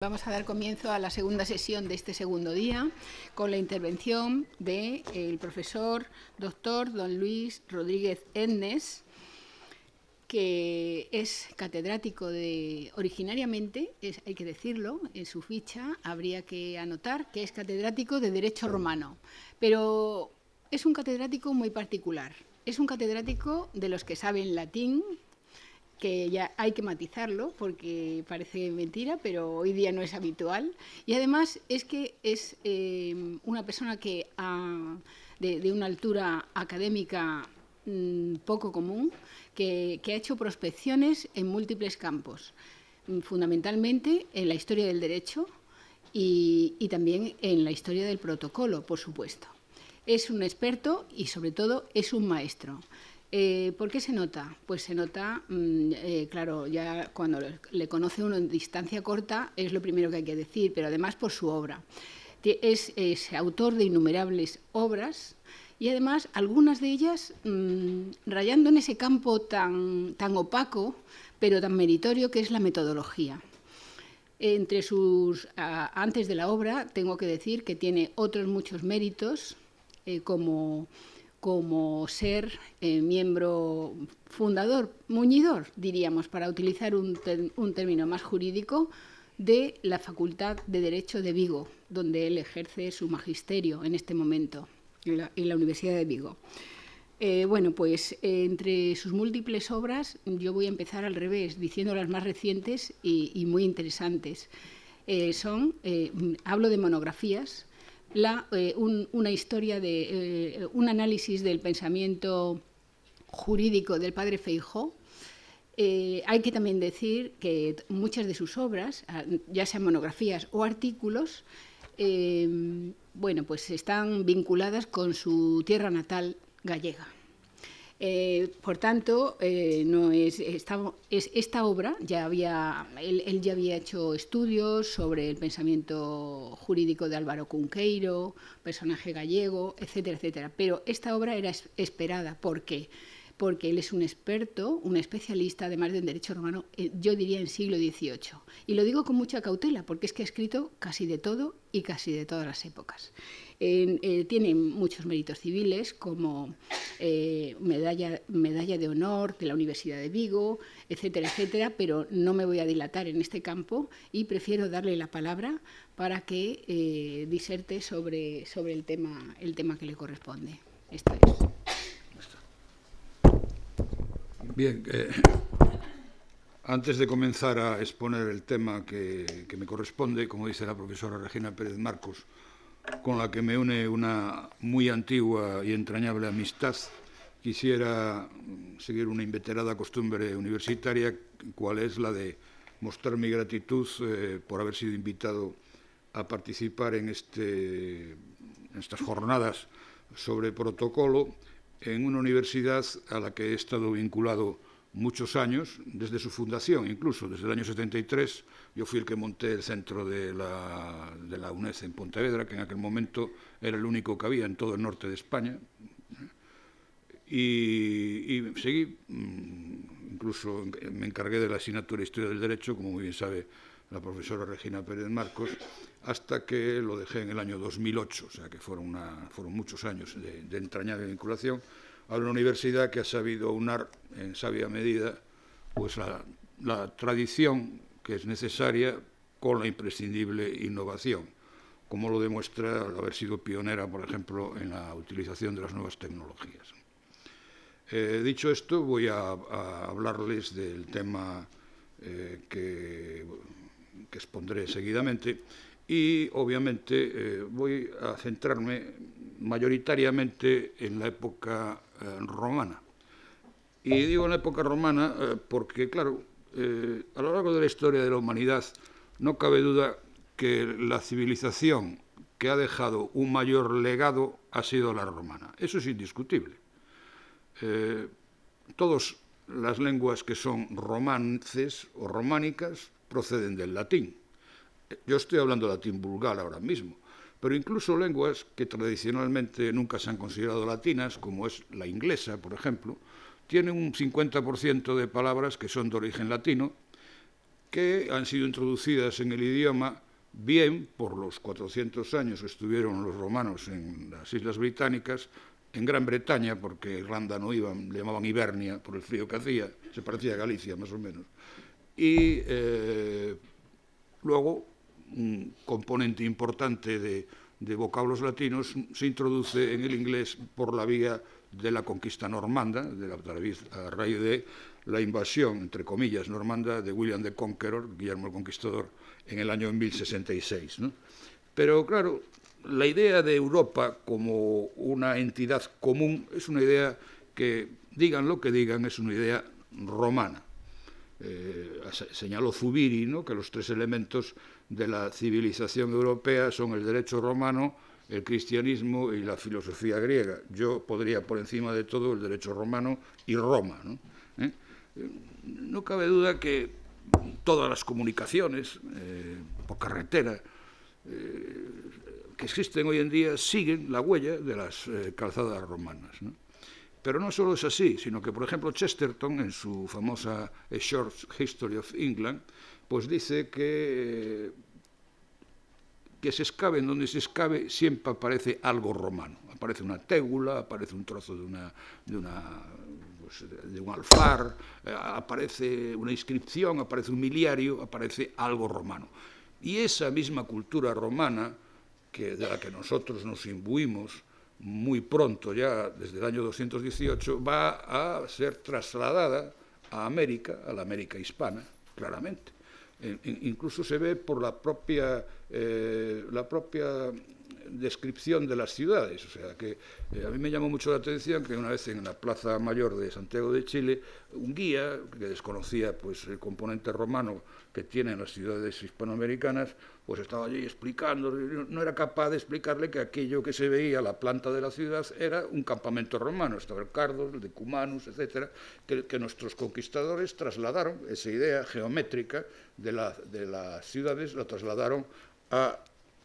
Vamos a dar comienzo a la segunda sesión de este segundo día con la intervención del profesor doctor don Luis Rodríguez Ednes, que es catedrático originariamente, hay que decirlo, en su ficha habría que anotar que es catedrático de Derecho Romano, pero es un catedrático muy particular, es un catedrático de los que saben latín, que ya hay que matizarlo porque parece mentira, pero hoy día no es habitual. Y además es que es una persona que de una altura académica poco común, que ha hecho prospecciones en múltiples campos, fundamentalmente en la historia del derecho y también en la historia del protocolo, por supuesto. Es un experto y, sobre todo, es un maestro. ¿Por qué se nota? Pues se nota, claro, ya cuando le conoce uno en distancia corta es lo primero que hay que decir, pero además por su obra. Es autor de innumerables obras y además algunas de ellas rayando en ese campo tan opaco, pero tan meritorio que es la metodología. Entre antes de la obra tengo que decir que tiene otros muchos méritos, como ser miembro fundador, muñidor, diríamos, para utilizar un término más jurídico, de la Facultad de Derecho de Vigo, donde él ejerce su magisterio en este momento, en la Universidad de Vigo. Bueno, pues entre sus múltiples obras yo voy a empezar al revés, diciendo las más recientes y muy interesantes. Hablo de monografías, una historia un análisis del pensamiento jurídico del padre Feijó. Hay que también decir que muchas de sus obras, ya sean monografías o artículos, bueno, pues están vinculadas con su tierra natal gallega. Por tanto, esta obra él ya había hecho estudios sobre el pensamiento jurídico de Álvaro Cunqueiro, personaje gallego, etcétera, etcétera. Pero esta obra era esperada. ¿Por qué? Porque él es un experto, un especialista, además de en derecho romano, yo diría en siglo XVIII. Y lo digo con mucha cautela, porque es que ha escrito casi de todo y casi de todas las épocas. Tiene muchos méritos civiles, como medalla de honor de la Universidad de Vigo, etcétera, etcétera, pero no me voy a dilatar en este campo y prefiero darle la palabra para que diserte sobre el tema que le corresponde. Esto es. Bien, antes de comenzar a exponer el tema que me corresponde, como dice la profesora Regina Pérez Marcos, con la que me une una muy antigua y entrañable amistad, quisiera seguir una inveterada costumbre universitaria, cual es la de mostrar mi gratitud por haber sido invitado a participar en estas jornadas sobre protocolo en una universidad a la que he estado vinculado muchos años, desde su fundación, incluso desde el año 73. Yo fui el que monté el centro de la UNED en Pontevedra, que en aquel momento era el único que había en todo el norte de España. Y seguí, incluso me encargué de la asignatura de Historia del Derecho, como muy bien sabe la profesora Regina Pérez Marcos, hasta que lo dejé en el año 2008, o sea que fueron muchos años de entrañable vinculación a una universidad que ha sabido aunar en sabia medida pues la tradición que es necesaria con la imprescindible innovación, como lo demuestra el haber sido pionera, por ejemplo, en la utilización de las nuevas tecnologías. Dicho esto, voy a hablarles del tema que expondré seguidamente y, obviamente, voy a centrarme mayoritariamente en la época romana. Y digo en la época romana porque, claro, a lo largo de la historia de la humanidad no cabe duda que la civilización que ha dejado un mayor legado ha sido la romana. Eso es indiscutible. Todas las lenguas que son romances o románicas proceden del latín. Yo estoy hablando latín vulgar ahora mismo, pero incluso lenguas que tradicionalmente nunca se han considerado latinas, como es la inglesa, por ejemplo, tienen un 50% de palabras que son de origen latino que han sido introducidas en el idioma bien por los 400 años que estuvieron los romanos en las Islas Británicas, en Gran Bretaña, porque Irlanda no iban, le llamaban Hibernia por el frío que hacía, se parecía a Galicia más o menos. Y luego un componente importante de vocablos latinos se introduce en el inglés por la vía de la conquista normanda, a raíz de la invasión, entre comillas, normanda de William the Conqueror, Guillermo el Conquistador, en el año 1066, ¿no? Pero claro, la idea de Europa como una entidad común es una idea que, digan lo que digan, es una idea romana. Señaló Zubiri, ¿no?, que los tres elementos de la civilización europea son el derecho romano, el cristianismo y la filosofía griega. Yo podría por encima de todo el derecho romano y Roma, ¿no? No cabe duda que todas las comunicaciones por carretera que existen hoy en día siguen la huella de las calzadas romanas, ¿no? Pero no solo es así, sino que, por ejemplo, Chesterton, en su famosa A Short History of England, pues dice que se excave en donde se excave siempre aparece algo romano. Aparece una tégula, aparece un trozo de un alfar, aparece una inscripción, aparece un miliario, aparece algo romano. Y esa misma cultura romana, de la que nosotros nos imbuimos muy pronto, ya desde el año 218, va a ser trasladada a América, a la América hispana, claramente. Incluso se ve por la propia descripción de las ciudades. O sea, que a mí me llamó mucho la atención que una vez en la Plaza Mayor de Santiago de Chile, un guía que desconocía pues el componente romano que tienen las ciudades hispanoamericanas, pues estaba allí explicando, no era capaz de explicarle que aquello que se veía, la planta de la ciudad, era un campamento romano. Estaba el Cardo, el de Cumanus, etcétera, que nuestros conquistadores trasladaron esa idea geométrica de las ciudades, la trasladaron a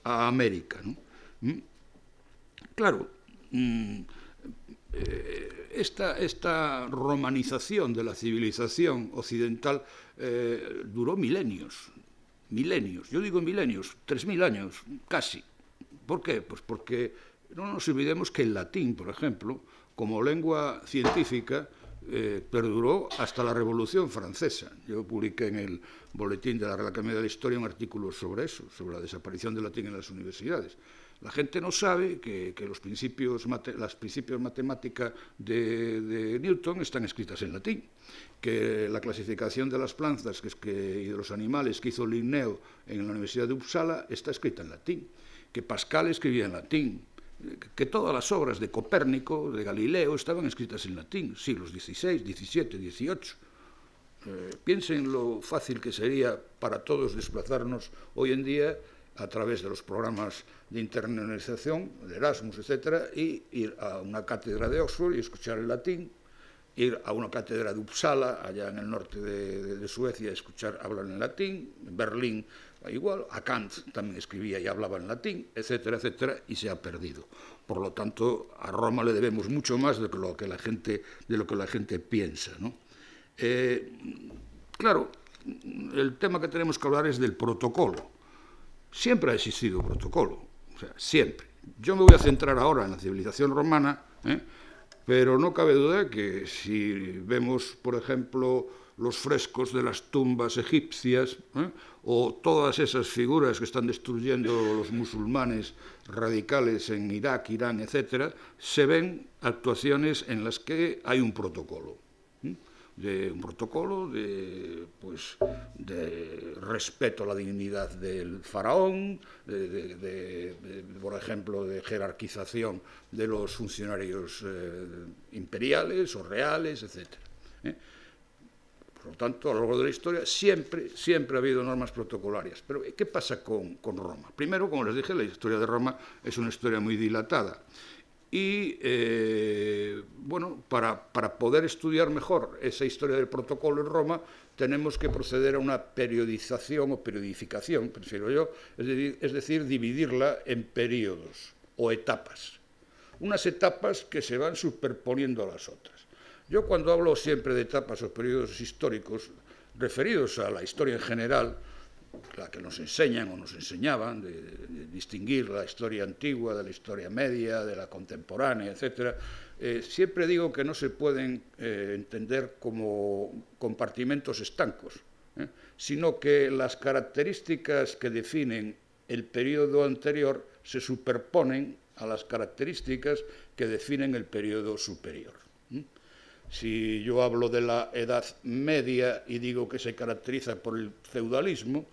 América, ¿no? Claro, esta romanización de la civilización occidental duró milenios. Yo digo milenios, 3000 años, casi. ¿Por qué? Pues porque no nos olvidemos que el latín, por ejemplo, como lengua científica, perduró hasta la Revolución Francesa. Yo publiqué en el Boletín de la Real Academia de la Historia un artículo sobre eso, sobre la desaparición del latín en las universidades. La gente no sabe que las principios matemáticas de Newton están escritas en latín, que la clasificación de las plantas y de los animales que hizo Linneo en la Universidad de Uppsala está escrita en latín, que Pascal escribía en latín, que todas las obras de Copérnico, de Galileo, estaban escritas en latín, siglos XVI, XVII, XVIII. Piensen lo fácil que sería para todos desplazarnos hoy en día a través de los programas de internacionalización, de Erasmus, etcétera, y ir a una cátedra de Oxford y escuchar el latín, ir a una cátedra de Uppsala, allá en el norte de Suecia, hablar en latín, en Berlín igual, a Kant también escribía y hablaba en latín, etcétera, etcétera, y se ha perdido. Por lo tanto, a Roma le debemos mucho más de lo que la gente piensa, ¿no? Claro, el tema que tenemos que hablar es del protocolo. Siempre ha existido protocolo, o sea, siempre. Yo me voy a centrar ahora en la civilización romana, pero no cabe duda que si vemos, por ejemplo, los frescos de las tumbas egipcias, o todas esas figuras que están destruyendo los musulmanes radicales en Irak, Irán, etcétera, se ven actuaciones en las que hay un protocolo. De respeto a la dignidad del faraón, por ejemplo, de jerarquización de los funcionarios imperiales o reales, etc. Por lo tanto, a lo largo de la historia siempre ha habido normas protocolarias. Pero ¿qué pasa con Roma? Primero, como les dije, la historia de Roma es una historia muy dilatada. Y, para poder estudiar mejor esa historia del protocolo en Roma, tenemos que proceder a una periodización o periodificación, prefiero yo, es decir, dividirla en periodos o etapas. Unas etapas que se van superponiendo a las otras. Yo cuando hablo siempre de etapas o periodos históricos, referidos a la historia en general, la que nos enseñan o nos enseñaban, de distinguir la historia antigua de la historia media, de la contemporánea, etc., siempre digo que no se pueden entender como compartimentos estancos, sino que las características que definen el periodo anterior se superponen a las características que definen el periodo superior. Si yo hablo de la Edad Media y digo que se caracteriza por el feudalismo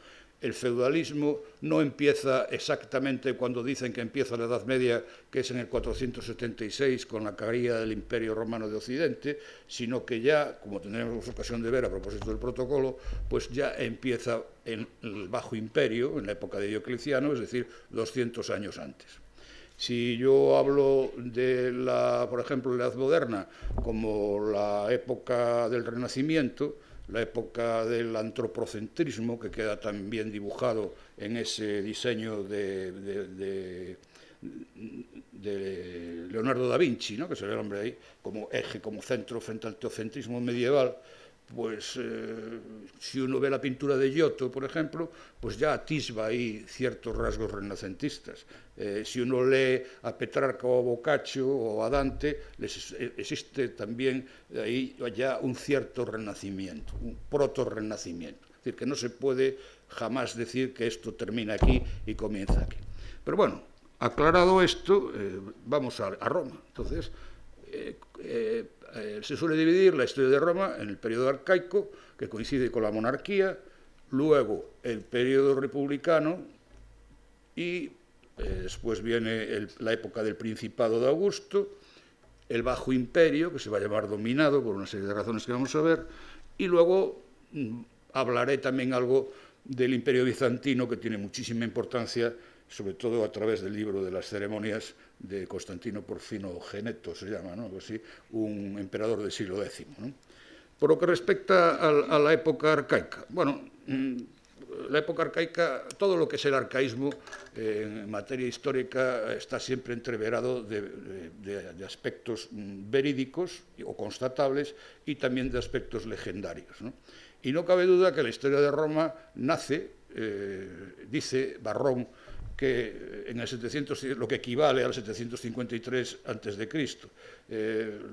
no empieza exactamente cuando dicen que empieza la Edad Media, que es en el 476 con la caída del Imperio Romano de Occidente, sino que ya, como tendremos ocasión de ver a propósito del protocolo, pues ya empieza en el Bajo Imperio, en la época de Diocleciano, es decir, 200 años antes. Si yo hablo de por ejemplo, la Edad Moderna como la época del Renacimiento, la época del antropocentrismo, que queda tan bien dibujado en ese diseño de Leonardo da Vinci, ¿no?, que se ve el hombre ahí como eje, como centro frente al teocentrismo medieval, pues si uno ve la pintura de Giotto, por ejemplo, pues ya atisba ahí ciertos rasgos renacentistas. Si uno lee a Petrarca o a Boccaccio o a Dante, existe también ahí ya un cierto renacimiento, un proto-renacimiento. Es decir, que no se puede jamás decir que esto termina aquí y comienza aquí. Pero bueno, aclarado esto, vamos a Roma. Entonces, se suele dividir la historia de Roma en el periodo arcaico, que coincide con la monarquía, luego el periodo republicano y después viene la época del Principado de Augusto, el Bajo Imperio, que se va a llamar dominado por una serie de razones que vamos a ver, y luego hablaré también algo del Imperio Bizantino, que tiene muchísima importancia, sobre todo a través del libro de las ceremonias de Constantino Porfino Geneto, se llama, ¿no?, algo así, un emperador del siglo X, ¿no? Por lo que respecta a la época arcaica, bueno, la época arcaica, todo lo que es el arcaísmo en materia histórica está siempre entreverado de aspectos verídicos o constatables y también de aspectos legendarios, ¿no? Y no cabe duda que la historia de Roma nace, dice Varrón, que en el 700, lo que equivale al 753 a.C.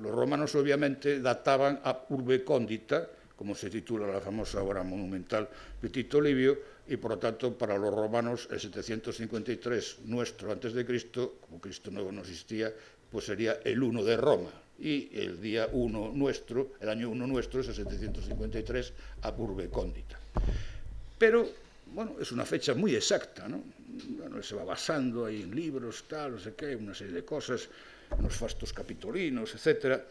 Los romanos obviamente databan a Urbe Condita, como se titula la famosa obra monumental de Tito Livio, y por lo tanto para los romanos el 753 nuestro antes de Cristo, como Cristo nuevo no existía, pues sería el 1 de Roma, y el día 1 nuestro, el año 1 nuestro es el 753 a Urbe Condita. Pero, bueno, es una fecha muy exacta, ¿no? Bueno, se va basando ahí en libros, tal, no sé qué, una serie de cosas, unos fastos capitolinos, etcétera.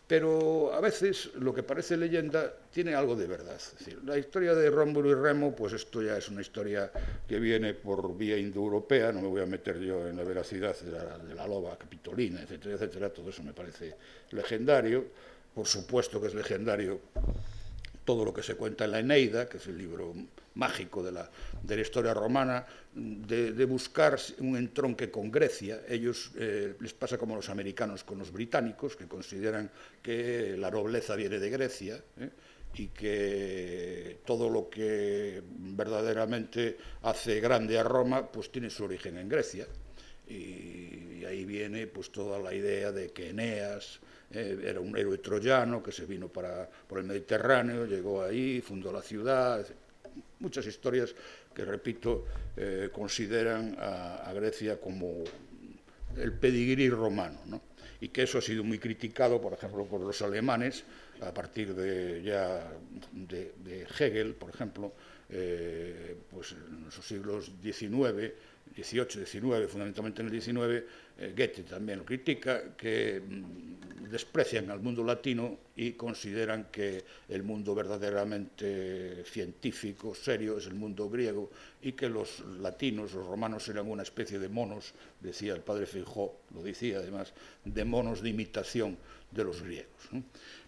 Pero a veces lo que parece leyenda tiene algo de verdad. Es decir, la historia de Rómulo y Remo, pues esto ya es una historia que viene por vía indoeuropea, no me voy a meter yo en la veracidad de la loba capitolina, etcétera, etcétera, todo eso me parece legendario. Por supuesto que es legendario todo lo que se cuenta en la Eneida, que es el libro mágico de la historia romana, de buscar un entronque con Grecia. Ellos les pasa como a los americanos con los británicos, que consideran que la nobleza viene de Grecia, y que todo lo que verdaderamente hace grande a Roma pues tiene su origen en Grecia. Y ahí viene pues toda la idea de que Eneas era un héroe troyano que se vino por el Mediterráneo, llegó ahí, fundó la ciudad. Muchas historias que, repito, consideran a Grecia como el pedigrí romano, ¿no? Y que eso ha sido muy criticado, por ejemplo, por los alemanes, a partir de Hegel, por ejemplo, pues en los siglos XIX, XVIII, XIX, fundamentalmente en el XIX, Goethe también lo critica, que desprecian al mundo latino y consideran que el mundo verdaderamente científico, serio, es el mundo griego, y que los latinos, los romanos, eran una especie de monos, decía el padre Feijó, lo decía además, de monos de imitación de los griegos, ¿no?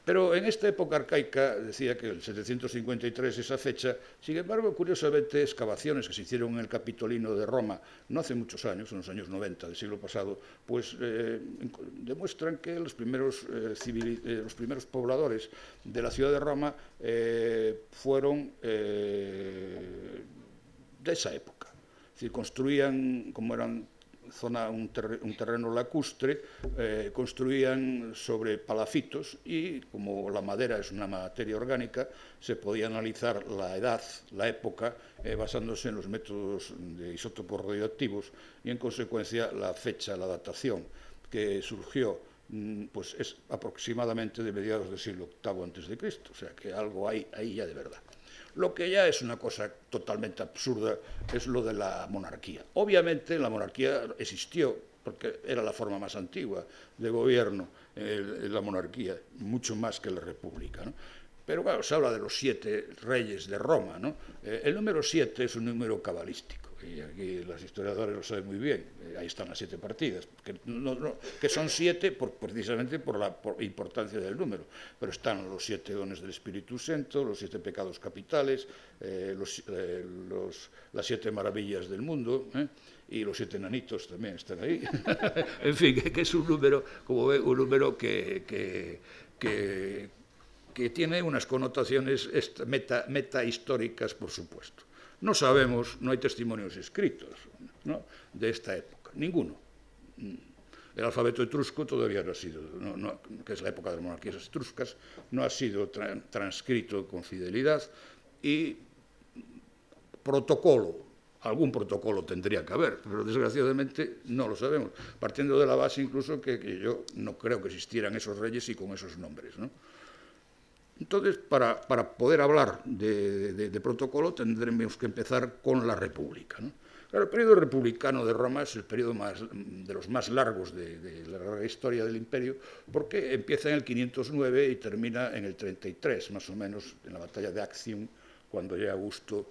Pero en esta época arcaica, decía que el 753 esa fecha, sin embargo, curiosamente, excavaciones que se hicieron en el Capitolino de Roma, no hace muchos años, en los años 90 del siglo pasado, pues demuestran que los primeros pobladores de la ciudad de Roma fueron de esa época. Es decir, construían, como eran un terreno lacustre, construían sobre palafitos y, como la madera es una materia orgánica, se podía analizar la edad, la época, basándose en los métodos de isótopos radioactivos y, en consecuencia, la fecha, la datación, que surgió pues es aproximadamente de mediados del siglo VIII a.C., o sea que algo hay ahí ya de verdad. Lo que ya es una cosa totalmente absurda es lo de la monarquía. Obviamente la monarquía existió, porque era la forma más antigua de gobierno, la monarquía, mucho más que la república, ¿no? Pero claro, se habla de los 7 reyes de Roma, ¿no? El número 7 es un número cabalístico, y aquí los historiadores lo saben muy bien. Ahí están las 7 partidas, que son 7 precisamente por la importancia del número, pero están los 7 dones del Espíritu Santo, los 7 pecados capitales, las 7 maravillas del mundo, y los 7 enanitos también están ahí. En fin, que es un número, como ve, un número que tiene unas connotaciones metahistóricas, por supuesto. No sabemos, no hay testimonios escritos, ¿no?, de esta época, ninguno. El alfabeto etrusco todavía no ha sido, que es la época de las monarquías etruscas, no ha sido transcrito con fidelidad, y protocolo, algún protocolo tendría que haber, pero desgraciadamente no lo sabemos, partiendo de la base incluso que yo no creo que existieran esos reyes y con esos nombres, ¿no? Entonces, para poder hablar de protocolo, tendremos que empezar con la República, ¿no? Claro, el periodo republicano de Roma es el periodo de los más largos de la larga historia del imperio, porque empieza en el 509 y termina en el 33, más o menos, en la batalla de Actium, cuando ya Augusto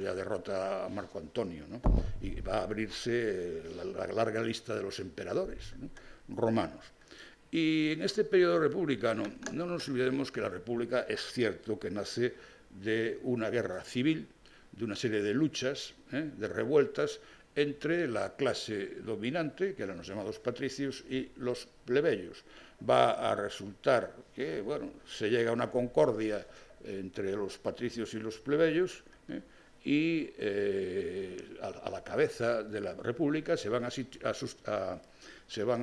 ya derrota a Marco Antonio, ¿no? Y va a abrirse la larga lista de los emperadores, ¿no?, romanos. Y en este periodo republicano no nos olvidemos que la República es cierto que nace de una guerra civil, de una serie de luchas, de revueltas entre la clase dominante, que eran los llamados patricios, y los plebeyos. Va a resultar que, bueno, se llega a una concordia entre los patricios y los plebeyos, y a la cabeza de la República se van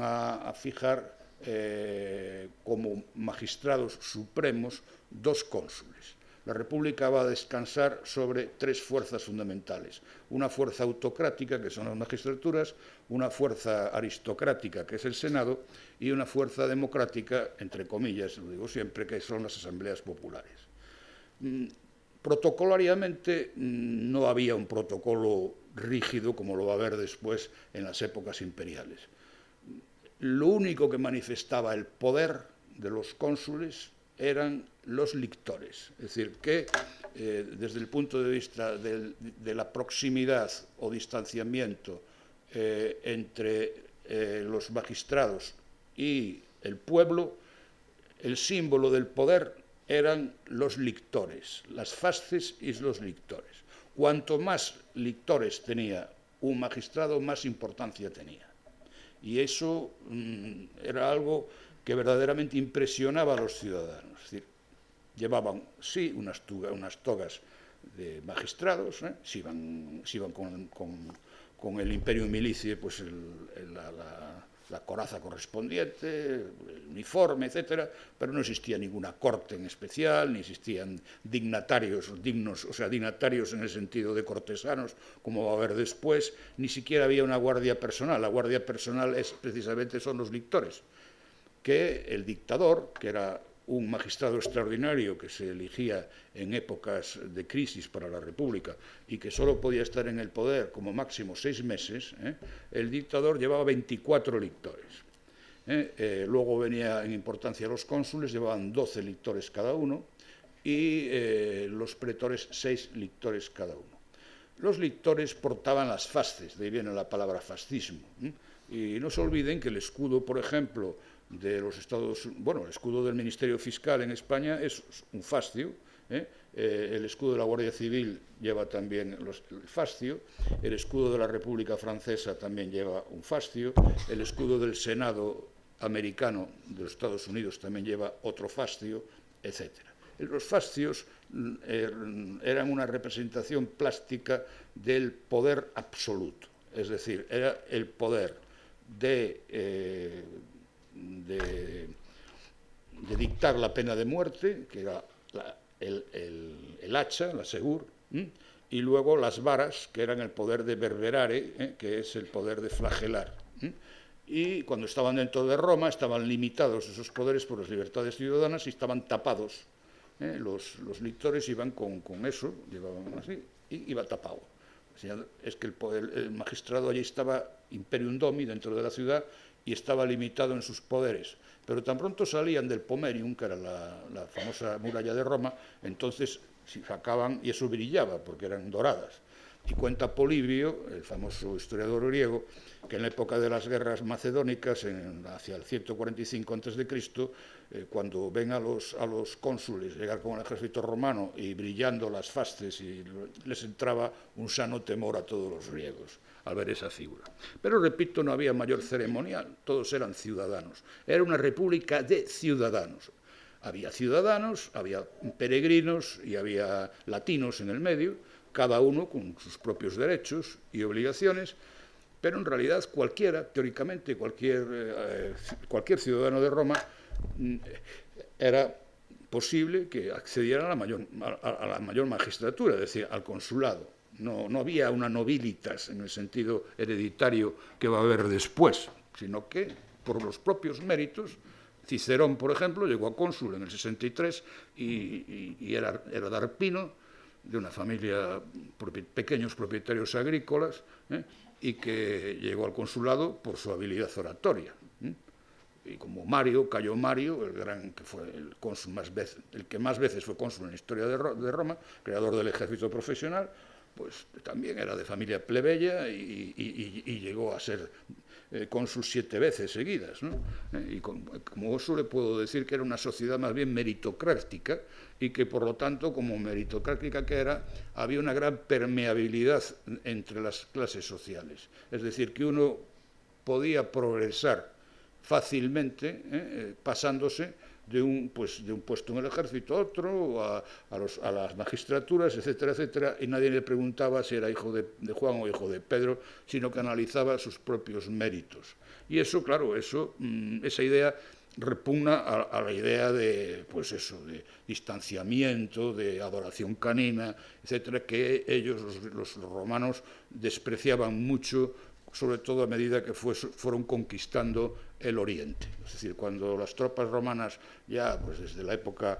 a fijar como magistrados supremos 2 cónsules. La República va a descansar sobre 3 fuerzas fundamentales: una fuerza autocrática, que son las magistraturas, una fuerza aristocrática, que es el Senado, y una fuerza democrática, entre comillas, lo digo siempre, que son las asambleas populares. Protocolariamente no había un protocolo rígido como lo va a haber después en las épocas imperiales. Lo único que manifestaba el poder de los cónsules eran los lictores, es decir, que desde el punto de vista de la proximidad o distanciamiento entre los magistrados y el pueblo, el símbolo del poder eran los lictores, las fasces y los lictores. Cuanto más lictores tenía un magistrado, más importancia tenía. Y eso era algo que verdaderamente impresionaba a los ciudadanos. Es decir, llevaban, sí, unas togas de magistrados, si iban con el imperium militiae, pues la coraza correspondiente, el uniforme, etcétera, pero no existía ninguna corte en especial, ni existían dignatarios dignos, o sea, dignatarios en el sentido de cortesanos, como va a haber después, ni siquiera había una guardia personal. La guardia personal precisamente son los lictores, que el dictador, que era un magistrado extraordinario que se elegía en épocas de crisis para la República y que solo podía estar en el poder como máximo 6 meses, el dictador llevaba 24 lictores. Luego venía en importancia los cónsules, llevaban 12 lictores cada uno, y los pretores 6 lictores cada uno. Los lictores portaban las fasces, de ahí viene la palabra fascismo. Y no se olviden que el escudo, por ejemplo, de los Estados, bueno, el escudo del Ministerio Fiscal en España es un fascio, el escudo de la Guardia Civil lleva también el fascio, el escudo de la República Francesa también lleva un fascio, el escudo del Senado americano de los Estados Unidos también lleva otro fascio, etc. Los fascios eran una representación plástica del poder absoluto, es decir, era el poder de dictar la pena de muerte, que era el hacha, la segur, y luego las varas, que eran el poder de verberare, que es el poder de flagelar. Y cuando estaban dentro de Roma estaban limitados esos poderes por las libertades ciudadanas y estaban tapados. Los lictores iban con eso, llevaban así, y iba tapado. O sea, es que el magistrado allí estaba imperium domi dentro de la ciudad y estaba limitado en sus poderes. Pero tan pronto salían del Pomerium, que era la famosa muralla de Roma, entonces sacaban, y eso brillaba, porque eran doradas. Y cuenta Polibio, el famoso historiador griego, que en la época de las guerras macedónicas, hacia el 145 a.C., cuando ven a los cónsules llegar con el ejército romano y brillando las fasces, y les entraba un sano temor a todos los griegos al ver esa figura. Pero, repito, no había mayor ceremonial, todos eran ciudadanos. Era una república de ciudadanos. Había ciudadanos, había peregrinos y había latinos en el medio, cada uno con sus propios derechos y obligaciones, pero en realidad cualquiera, teóricamente, cualquier ciudadano de Roma era posible que accediera a la mayor magistratura, es decir, al consulado. No había una nobilitas en el sentido hereditario que va a haber después, sino que por los propios méritos. Cicerón, por ejemplo, llegó a cónsul en el 63 y era darpino, de una familia, pequeños propietarios agrícolas, y que llegó al consulado por su habilidad oratoria. Y como Cayo Mario, que fue el cónsul el que más veces fue cónsul en la historia de Roma, creador del ejército profesional, pues también era de familia plebeya y llegó a ser cónsul 7 veces seguidas, ¿no? Y como eso le puedo decir que era una sociedad más bien meritocrática y que, por lo tanto, como meritocrática que era, había una gran permeabilidad entre las clases sociales. Es decir, que uno podía progresar fácilmente pasándose de un puesto en el ejército a otro, a las magistraturas, etcétera, etcétera, y nadie le preguntaba si era hijo de Juan o hijo de Pedro, sino que analizaba sus propios méritos. Y eso, claro, esa idea repugna a la idea de distanciamiento, de adoración canina, etcétera, que ellos, los romanos, despreciaban mucho, sobre todo a medida que fueron conquistando el Oriente. Es decir, cuando las tropas romanas ya, desde la época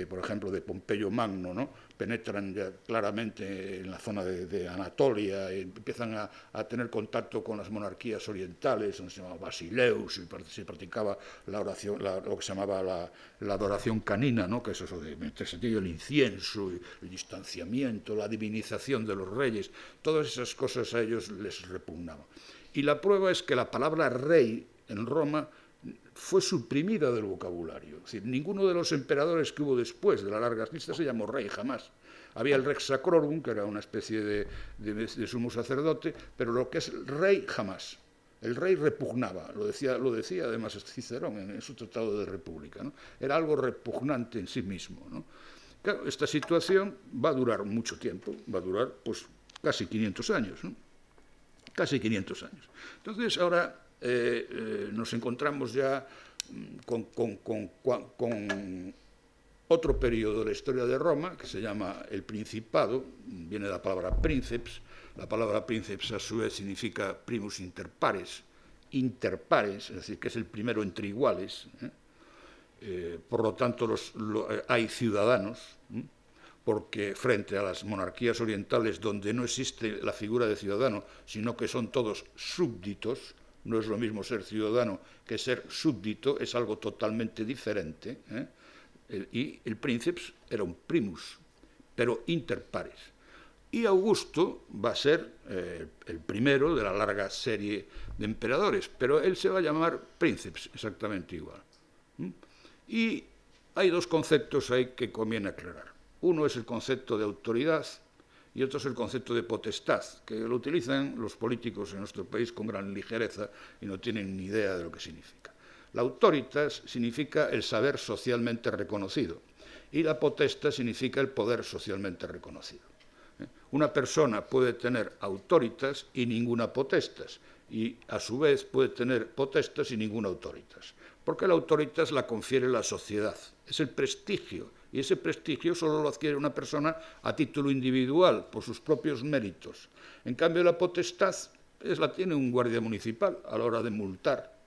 por ejemplo, de Pompeyo Magno, ¿no?, penetran ya claramente en la zona de Anatolia, y empiezan a tener contacto con las monarquías orientales, donde se llamaba Basileus, y se practicaba la oración, lo que se llamaba la adoración canina, ¿no?, que es eso de meterse el incienso, el distanciamiento, la divinización de los reyes, todas esas cosas a ellos les repugnaban. Y la prueba es que la palabra rey en Roma fue suprimida del vocabulario. Es decir, ninguno de los emperadores que hubo después de la larga lista se llamó rey, jamás. Había el rex sacrorum, que era una especie de sumo sacerdote, pero lo que es rey, jamás. El rey repugnaba, lo decía además Cicerón en su Tratado de República, ¿no? Era algo repugnante en sí mismo, ¿no? Claro, esta situación va a durar mucho tiempo, va a durar casi 500 años, ¿no? Casi 500 años. Entonces, ahora nos encontramos ya con otro periodo de la historia de Roma, que se llama el Principado, viene de la palabra princeps. La palabra princeps a su vez significa primus inter pares, es decir, que es el primero entre iguales. Por lo tanto, hay ciudadanos, porque frente a las monarquías orientales, donde no existe la figura de ciudadano, sino que son todos súbditos, no es lo mismo ser ciudadano que ser súbdito, es algo totalmente diferente, y el princeps era un primus, pero inter pares. Y Augusto va a ser el primero de la larga serie de emperadores, pero él se va a llamar Princeps, exactamente igual. Y hay dos conceptos ahí que conviene aclarar. Uno es el concepto de autoridad y otro es el concepto de potestad, que lo utilizan los políticos en nuestro país con gran ligereza y no tienen ni idea de lo que significa. La autoritas significa el saber socialmente reconocido y la potestad significa el poder socialmente reconocido. Una persona puede tener autoritas y ninguna potestas, y a su vez puede tener potestas y ninguna autoritas, porque la autoritas la confiere la sociedad, es el prestigio, y ese prestigio solo lo adquiere una persona a título individual, por sus propios méritos. En cambio, la potestad la tiene un guardia municipal a la hora de multar,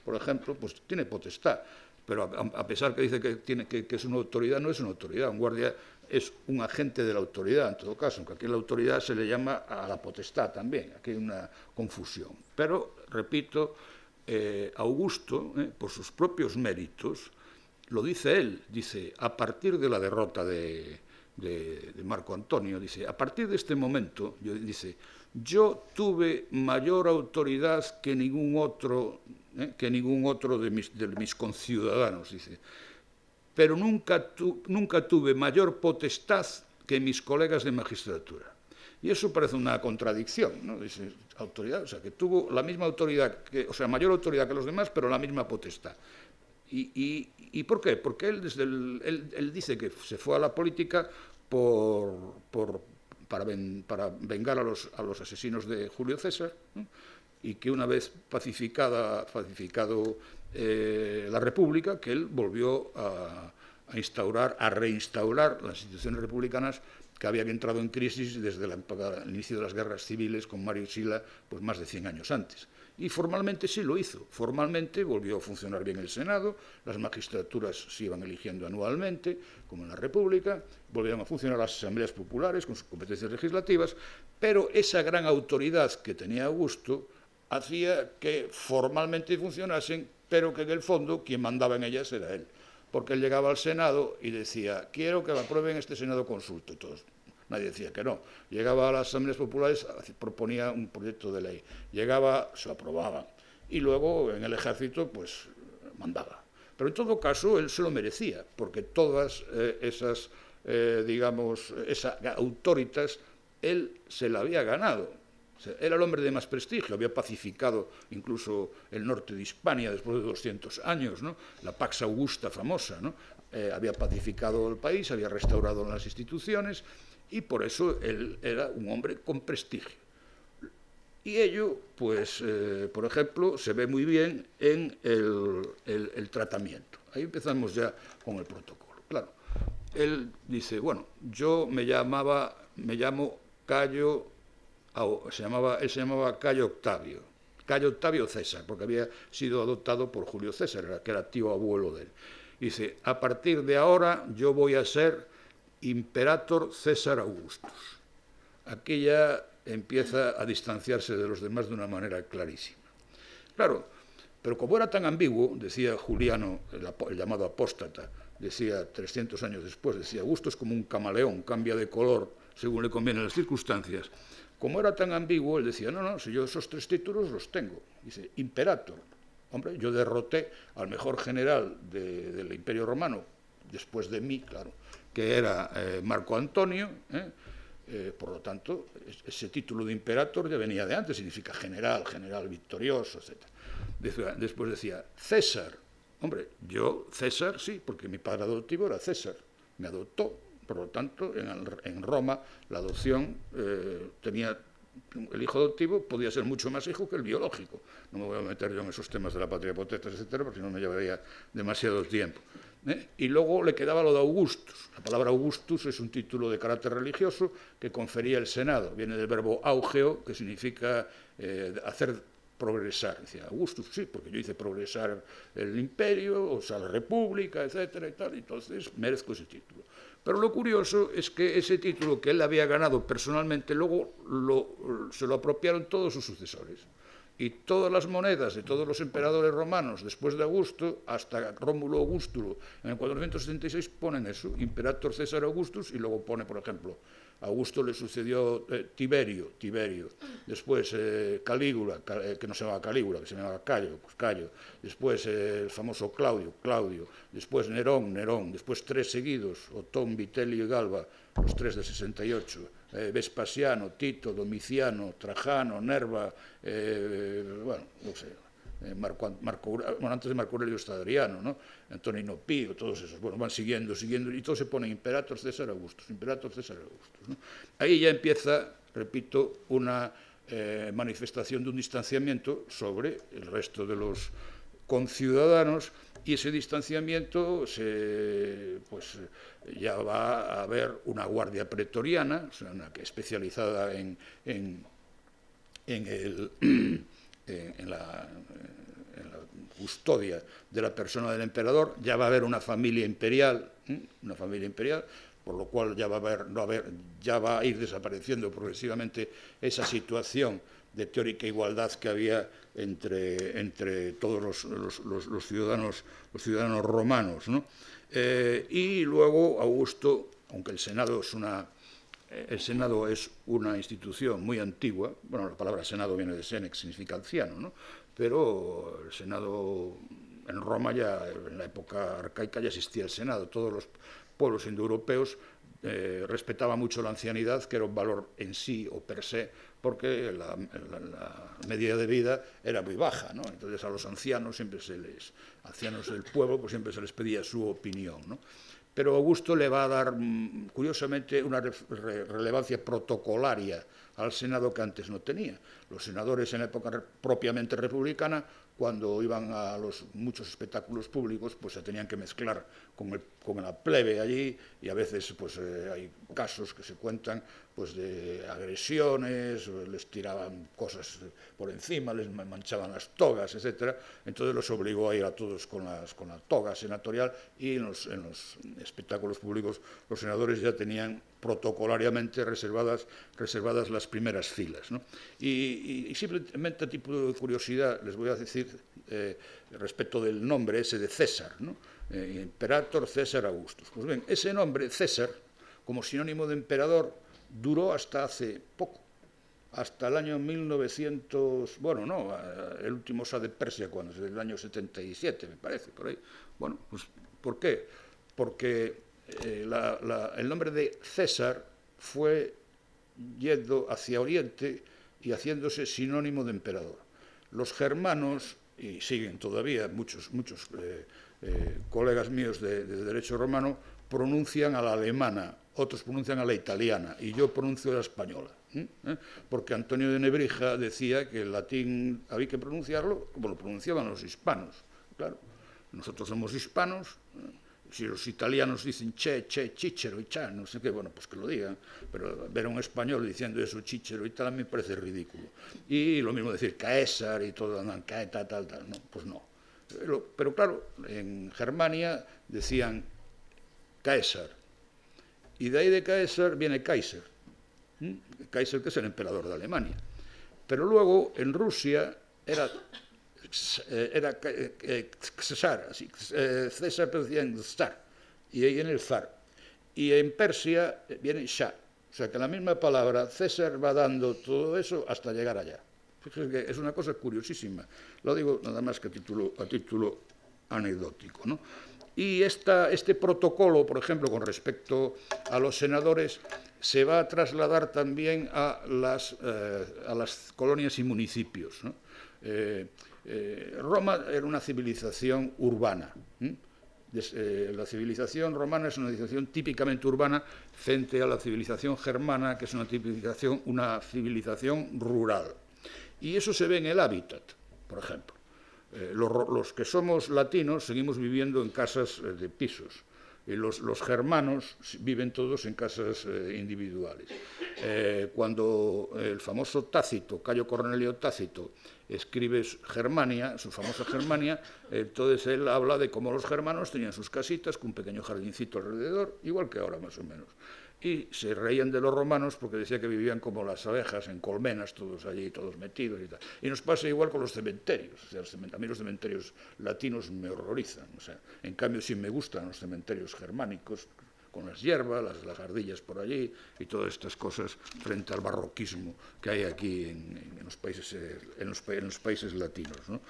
por ejemplo, pues tiene potestad, pero a pesar que dice que es una autoridad, no es una autoridad, un guardia es un agente de la autoridad, en todo caso, aunque aquí la autoridad se le llama a la potestad también, aquí hay una confusión. Pero, repito, Augusto, por sus propios méritos, lo dice él, dice, a partir de la derrota de Marco Antonio, dice, a partir de este momento, dice, yo tuve mayor autoridad que ningún otro de mis conciudadanos, dice, pero nunca tuve mayor potestad que mis colegas de magistratura. Y eso parece una contradicción, ¿no? Dice, autoridad, o sea, que tuvo la misma autoridad, mayor autoridad que los demás, pero la misma potestad. ¿Y por qué? Porque él dice que se fue a la política para vengar a los asesinos de Julio César, ¿no? Y que una vez pacificado la República, que él volvió a reinstaurar las instituciones republicanas que habían entrado en crisis desde el inicio de las guerras civiles con Mario Sila, pues más de 100 años antes. Y formalmente sí lo hizo. Formalmente volvió a funcionar bien el Senado, las magistraturas se iban eligiendo anualmente, como en la República, volvieron a funcionar las asambleas populares con sus competencias legislativas, pero esa gran autoridad que tenía Augusto hacía que formalmente funcionasen, pero que en el fondo quien mandaba en ellas era él. Porque él llegaba al Senado y decía, quiero que aprueben este Senado consulto. Y todos, nadie decía que no. Llegaba a las asambleas populares, proponía un proyecto de ley. Llegaba, se lo aprobaban. Y luego en el ejército, pues, mandaba. Pero en todo caso, él se lo merecía, porque todas esas autoritas, él se la había ganado. O sea, era el hombre de más prestigio, había pacificado incluso el norte de Hispania después de 200 años, ¿no? La Pax Augusta famosa, ¿no? Había pacificado el país, había restaurado las instituciones y por eso él era un hombre con prestigio. Y ello, pues, por ejemplo, se ve muy bien en el tratamiento. Ahí empezamos ya con el protocolo. Claro, él dice, bueno, yo me llamo Cayo. Él se llamaba Cayo Octavio César, porque había sido adoptado por Julio César, que era tío abuelo de él. Dice, a partir de ahora yo voy a ser Imperator César Augustus. Aquí ya empieza a distanciarse de los demás de una manera clarísima. Claro, pero como era tan ambiguo, decía Juliano, el llamado apóstata, decía 300 años después, decía, Augusto es como un camaleón, cambia de color según le convienen las circunstancias. Como era tan ambiguo, él decía, no, si yo esos 3 títulos los tengo. Dice, Imperator. Hombre, yo derroté al mejor general del Imperio Romano, después de mí, claro, que era Marco Antonio, por lo tanto, ese título de Imperator ya venía de antes, significa general victorioso, etc. Después decía, César. Hombre, yo, César, sí, porque mi padre adoptivo era César, me adoptó. Por lo tanto, en Roma la adopción el hijo adoptivo podía ser mucho más hijo que el biológico. No me voy a meter yo en esos temas de la patria potestas, etcétera, porque si no me llevaría demasiado tiempo. Y luego le quedaba lo de Augustus. La palabra Augustus es un título de carácter religioso que confería el Senado. Viene del verbo augeo, que significa hacer progresar. Decía, Augustus, sí, porque yo hice progresar el imperio, o sea, la república, etcétera, y tal, entonces merezco ese título. Pero lo curioso es que ese título que él había ganado personalmente, luego se lo apropiaron todos sus sucesores. Y todas las monedas de todos los emperadores romanos, después de Augusto, hasta Rómulo Augustulo, en el 476 ponen eso, Imperator César Augustus, y luego pone, por ejemplo, A Augusto le sucedió Tiberio, después Calígula, que no se llamaba Calígula, que se llamaba Cayo, pues Cayo, después el famoso Claudio, después Nerón, después 3 seguidos, Otón, Vitelio y Galba, los 3 de 68, Vespasiano, Tito, Domiciano, Trajano, Nerva, bueno, no sé, antes de Marco Aurelio está Adriano, ¿no? Antonino Pío, todos esos, bueno, van siguiendo, y todos se ponen Imperator César Augustus, ¿no? Ahí ya empieza, repito, una manifestación de un distanciamiento sobre el resto de los conciudadanos, y ese distanciamiento pues ya va a haber una guardia pretoriana, o sea, especializada en la custodia de la persona del emperador. Ya va a haber una familia imperial, por lo cual ya va a ir desapareciendo progresivamente esa situación de teórica igualdad que había entre todos los ciudadanos romanos, ¿no? Y luego Augusto, aunque el Senado es una institución muy antigua, bueno, la palabra Senado viene de senex, significa anciano, ¿no? Pero el Senado en Roma, ya en la época arcaica, ya existía el Senado. Todos los pueblos indoeuropeos respetaban mucho la ancianidad, que era un valor en sí o per se, porque la media de vida era muy baja, ¿no? Entonces a los ancianos ancianos del pueblo, pues siempre se les pedía su opinión, ¿no? Pero Augusto le va a dar, curiosamente, una relevancia protocolaria al Senado que antes no tenía. Los senadores en época propiamente republicana, cuando iban a muchos espectáculos públicos, pues se tenían que mezclar con la plebe allí, y a veces pues hay casos que se cuentan pues de agresiones, les tiraban cosas por encima, les manchaban las togas, etc. Entonces los obligó a ir a todos con la toga senatorial, y en los espectáculos públicos los senadores ya tenían protocolariamente reservadas las primeras filas, ¿no? Y simplemente a tipo de curiosidad les voy a decir respecto del nombre ese de César, ¿no? Imperator César Augustus. Pues bien, ese nombre César, como sinónimo de emperador, duró hasta hace poco, hasta el año 1900, bueno, no, el último Shah de Persia, cuando es del año 77, me parece, por ahí. Bueno, pues ¿por qué? Porque el nombre de César fue yendo hacia Oriente y haciéndose sinónimo de emperador. Los germanos, y siguen todavía muchos colegas míos de derecho romano, pronuncian a la alemana, otros pronuncian a la italiana, y yo pronuncio a la española, porque Antonio de Nebrija decía que el latín había que pronunciarlo como lo pronunciaban los hispanos. Claro, nosotros somos hispanos. Si los italianos dicen che, chichero y cha, no sé qué, bueno, pues que lo digan, pero ver a un español diciendo eso, chichero y tal, me parece ridículo. Y lo mismo decir Caesar y todo, tal, no, pues no. Pero claro, en Germania decían Caesar, y de ahí de Caesar viene Kaiser, Kaiser, que es el emperador de Alemania. Pero luego en Rusia era César, así, César, pero decían Star, y ahí viene el zar. Y en Persia viene Shah. O sea que la misma palabra César va dando todo eso hasta llegar allá. Fíjense que es una cosa curiosísima. Lo digo nada más que a título anecdótico, ¿no? Y este protocolo, por ejemplo, con respecto a los senadores, se va a trasladar también a las colonias y municipios, ¿no? Roma era una civilización urbana. La civilización romana es una civilización típicamente urbana frente a la civilización germana, que es una civilización rural. Y eso se ve en el hábitat, por ejemplo. Los que somos latinos seguimos viviendo en casas de pisos. Los germanos viven todos en casas individuales. Cuando el famoso Tácito, Cayo Cornelio Tácito, escribe Germania, su famosa Germania, entonces él habla de cómo los germanos tenían sus casitas con un pequeño jardincito alrededor, igual que ahora más o menos. Y se reían de los romanos porque decía que vivían como las abejas, en colmenas, todos allí, todos metidos y tal. Y nos pasa igual con los cementerios. O sea, a mí los cementerios latinos me horrorizan. O sea, en cambio, sí me gustan los cementerios germánicos, con las hierbas, las ardillas por allí y todas estas cosas frente al barroquismo que hay aquí en los países latinos, ¿no?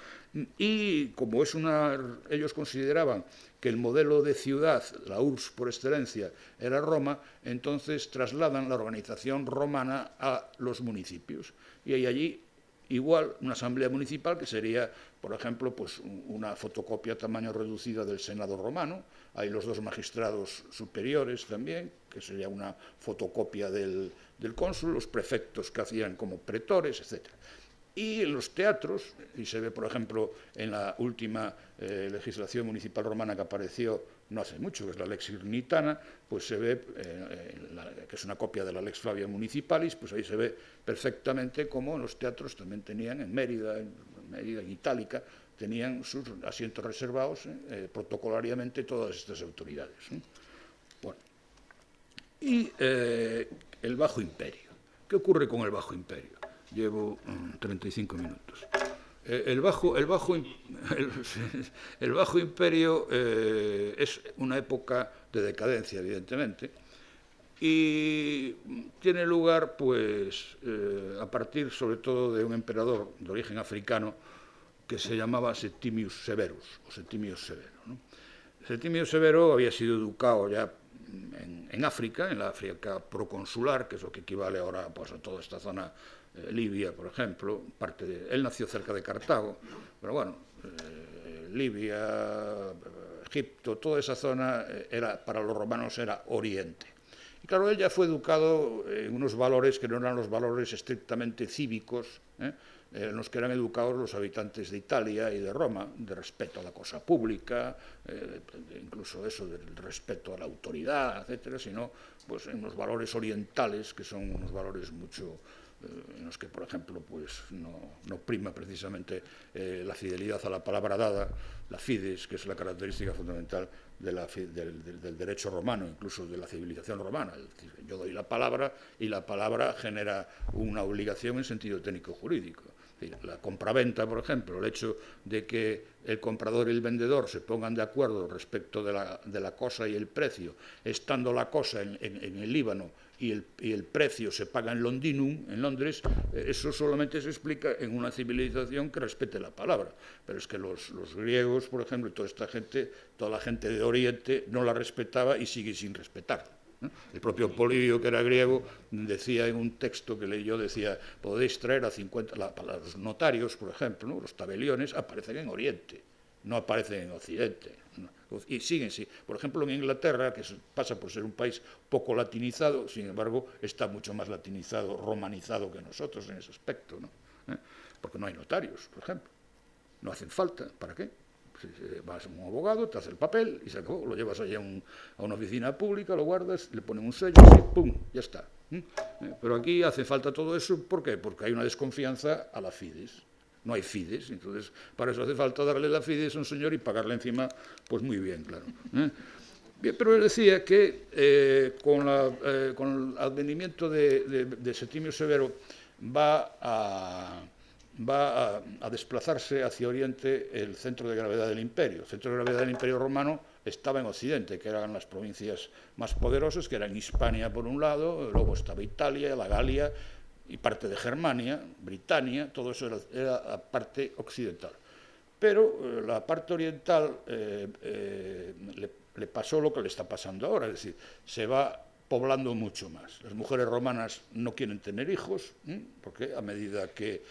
Y como ellos consideraban que el modelo de ciudad, la URSS por excelencia, era Roma, entonces trasladan la organización romana a los municipios. Y hay allí igual una asamblea municipal que sería, por ejemplo, pues una fotocopia a tamaño reducido del Senado romano. Hay los 2 magistrados superiores también, que sería una fotocopia del cónsul, los prefectos que hacían como pretores, etc. Y en los teatros, y se ve, por ejemplo, en la última legislación municipal romana que apareció no hace mucho, que es la Lex Irnitana, pues se ve, que es una copia de la Lex Flavia Municipalis, pues ahí se ve perfectamente cómo en los teatros también tenían, en Mérida, en Itálica, tenían sus asientos reservados protocolariamente todas estas autoridades. Bueno. Y el Bajo Imperio. ¿Qué ocurre con el Bajo Imperio? Llevo 35 minutos. El Bajo Imperio es una época de decadencia, evidentemente, y tiene lugar, pues, a partir, sobre todo, de un emperador de origen africano que se llamaba Septimius Severus, o Septimius Severo, ¿no? Septimius Severo había sido educado ya en África, en la África proconsular, que es lo que equivale ahora, pues, a toda esta zona. Libia, por ejemplo, él nació cerca de Cartago, pero bueno, Libia, Egipto, toda esa zona para los romanos era Oriente. Y claro, él ya fue educado en unos valores que no eran los valores estrictamente cívicos, en los que eran educados los habitantes de Italia y de Roma, de respeto a la cosa pública, incluso eso del respeto a la autoridad, etcétera, sino pues en los valores orientales, que son unos valores mucho en los que, por ejemplo, pues no prima precisamente la fidelidad a la palabra dada, la fides, que es la característica fundamental del derecho romano, incluso de la civilización romana. Es decir, yo doy la palabra y la palabra genera una obligación en sentido técnico-jurídico. La compraventa, por ejemplo, el hecho de que el comprador y el vendedor se pongan de acuerdo respecto de la cosa y el precio, estando la cosa en el Líbano y el precio se paga en Londinum, en Londres, eso solamente se explica en una civilización que respete la palabra. Pero es que los griegos, por ejemplo, y toda la gente de Oriente no la respetaba y sigue sin respetarla. El propio Polibio, que era griego, decía en un texto que leyó, decía, podéis traer a 50, los notarios, por ejemplo, ¿no? Los tabeliones aparecen en Oriente, no aparecen en Occidente. Y siguen, sí. Por ejemplo, en Inglaterra, que pasa por ser un país poco latinizado, sin embargo, está mucho más latinizado, romanizado que nosotros en ese aspecto, ¿no? Porque no hay notarios, por ejemplo. No hacen falta. ¿Para qué? Vas a un abogado, te hace el papel y se acabó. Lo llevas allá a una oficina pública, lo guardas, le ponen un sello y ¡pum! Ya está. Pero aquí hace falta todo eso. ¿Por qué? Porque hay una desconfianza a la fides. No hay fides, entonces para eso hace falta darle la fides a un señor y pagarle encima, pues muy bien, claro. Bien, pero él decía que con el advenimiento de Septimio Severo va a desplazarse hacia Oriente el centro de gravedad del imperio. El centro de gravedad del imperio romano estaba en Occidente, que eran las provincias más poderosas, que eran Hispania por un lado, luego estaba Italia, la Galia y parte de Germania, Britania, todo eso era la parte occidental. Pero la parte oriental le pasó lo que le está pasando ahora, es decir, se va poblando mucho más. Las mujeres romanas no quieren tener hijos, porque a medida que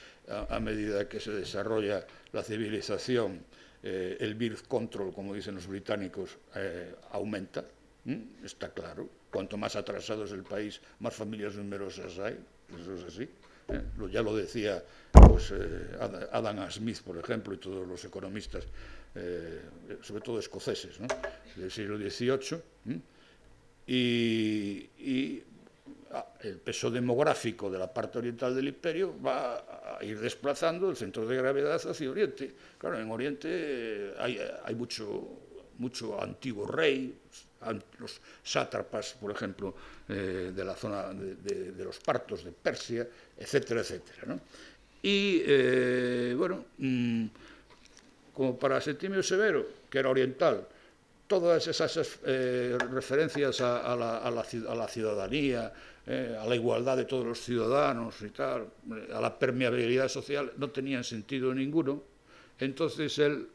se desarrolla la civilización, el birth control, como dicen los británicos, aumenta, está claro. Cuanto más atrasado es el país, más familias numerosas hay, eso es así. Ya lo decía pues, Adam Smith, por ejemplo, y todos los economistas, sobre todo escoceses, ¿no? Del siglo XVIII, y el peso demográfico de la parte oriental del imperio va a ir desplazando el centro de gravedad hacia Oriente. Claro, en Oriente hay mucho antiguo rey, los sátrapas, por ejemplo, de la zona de los partos de Persia, etcétera, etcétera, ¿no? Y, bueno, como para Septimio Severo, que era oriental, todas esas referencias a la ciudadanía, a la igualdad de todos los ciudadanos y tal, a la permeabilidad social, no tenían sentido ninguno. Entonces él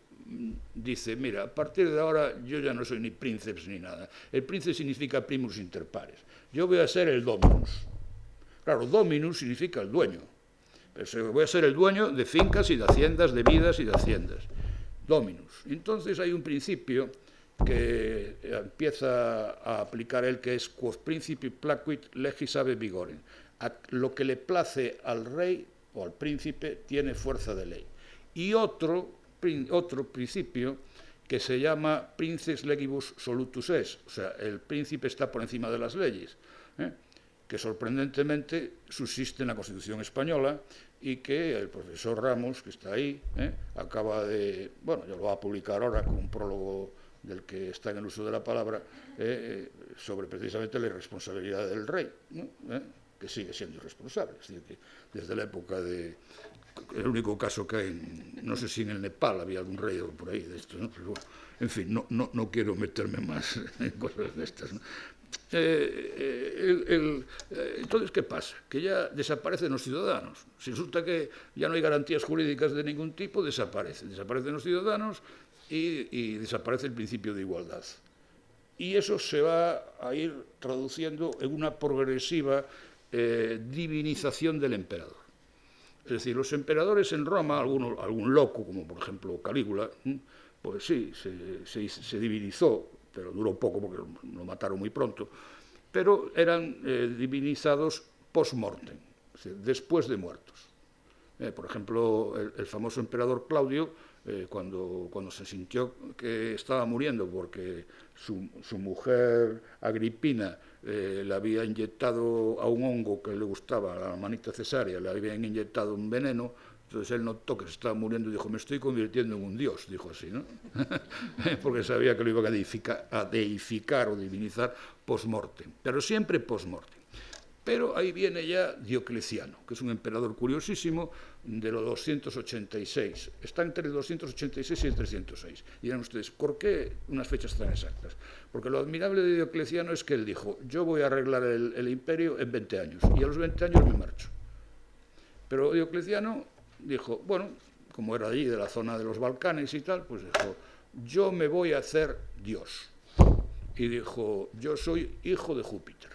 dice, mira, a partir de ahora yo ya no soy ni princeps ni nada. El princeps significa primus inter pares. Yo voy a ser el dominus. Claro, dominus significa el dueño. Pero voy a ser el dueño de fincas y de haciendas, de vidas y de haciendas. Dominus. Entonces hay un principio que empieza a aplicar él, que es quod principi placuit legis habe vigorem. Lo que le place al rey o al príncipe tiene fuerza de ley. Y otro principio que se llama princeps legibus solutus est, o sea, el príncipe está por encima de las leyes, que sorprendentemente subsiste en la Constitución española y que el profesor Ramos, que está ahí, acaba de, bueno, ya lo va a publicar ahora con un prólogo del que está en el uso de la palabra, sobre precisamente la irresponsabilidad del rey, ¿no? Que sigue siendo irresponsable. Es decir, que desde la época de... El único caso que hay, no sé si en el Nepal había algún rey por ahí de estos, ¿no? Pero bueno, en fin, no quiero meterme más en cosas de estas, ¿no? Entonces, ¿qué pasa? Que ya desaparecen los ciudadanos. Si resulta que ya no hay garantías jurídicas de ningún tipo, desaparecen los ciudadanos y desaparece el principio de igualdad. Y eso se va a ir traduciendo en una progresiva divinización del emperador. Es decir, los emperadores en Roma, algún loco, como por ejemplo Calígula, pues sí, se divinizó, pero duró poco porque lo mataron muy pronto, pero eran divinizados post-mortem, es decir, después de muertos. Por ejemplo, el famoso emperador Claudio, cuando se sintió que estaba muriendo porque su mujer Agripina le había inyectado a un hongo que le gustaba, a la manita cesárea, le habían inyectado un veneno. Entonces él notó que se estaba muriendo y dijo, me estoy convirtiendo en un dios, dijo así, ¿no? Porque sabía que lo iban a deificar o divinizar post-mortem, pero siempre post-mortem. Pero ahí viene ya Diocleciano, que es un emperador curiosísimo de los 286. Está entre el 286 y el 306. Y dirán ustedes, ¿por qué unas fechas tan exactas? Porque lo admirable de Diocleciano es que él dijo, yo voy a arreglar el imperio en 20 años, y a los 20 años me marcho. Pero Diocleciano dijo, bueno, como era allí de la zona de los Balcanes y tal, pues dijo, yo me voy a hacer Dios. Y dijo, yo soy hijo de Júpiter.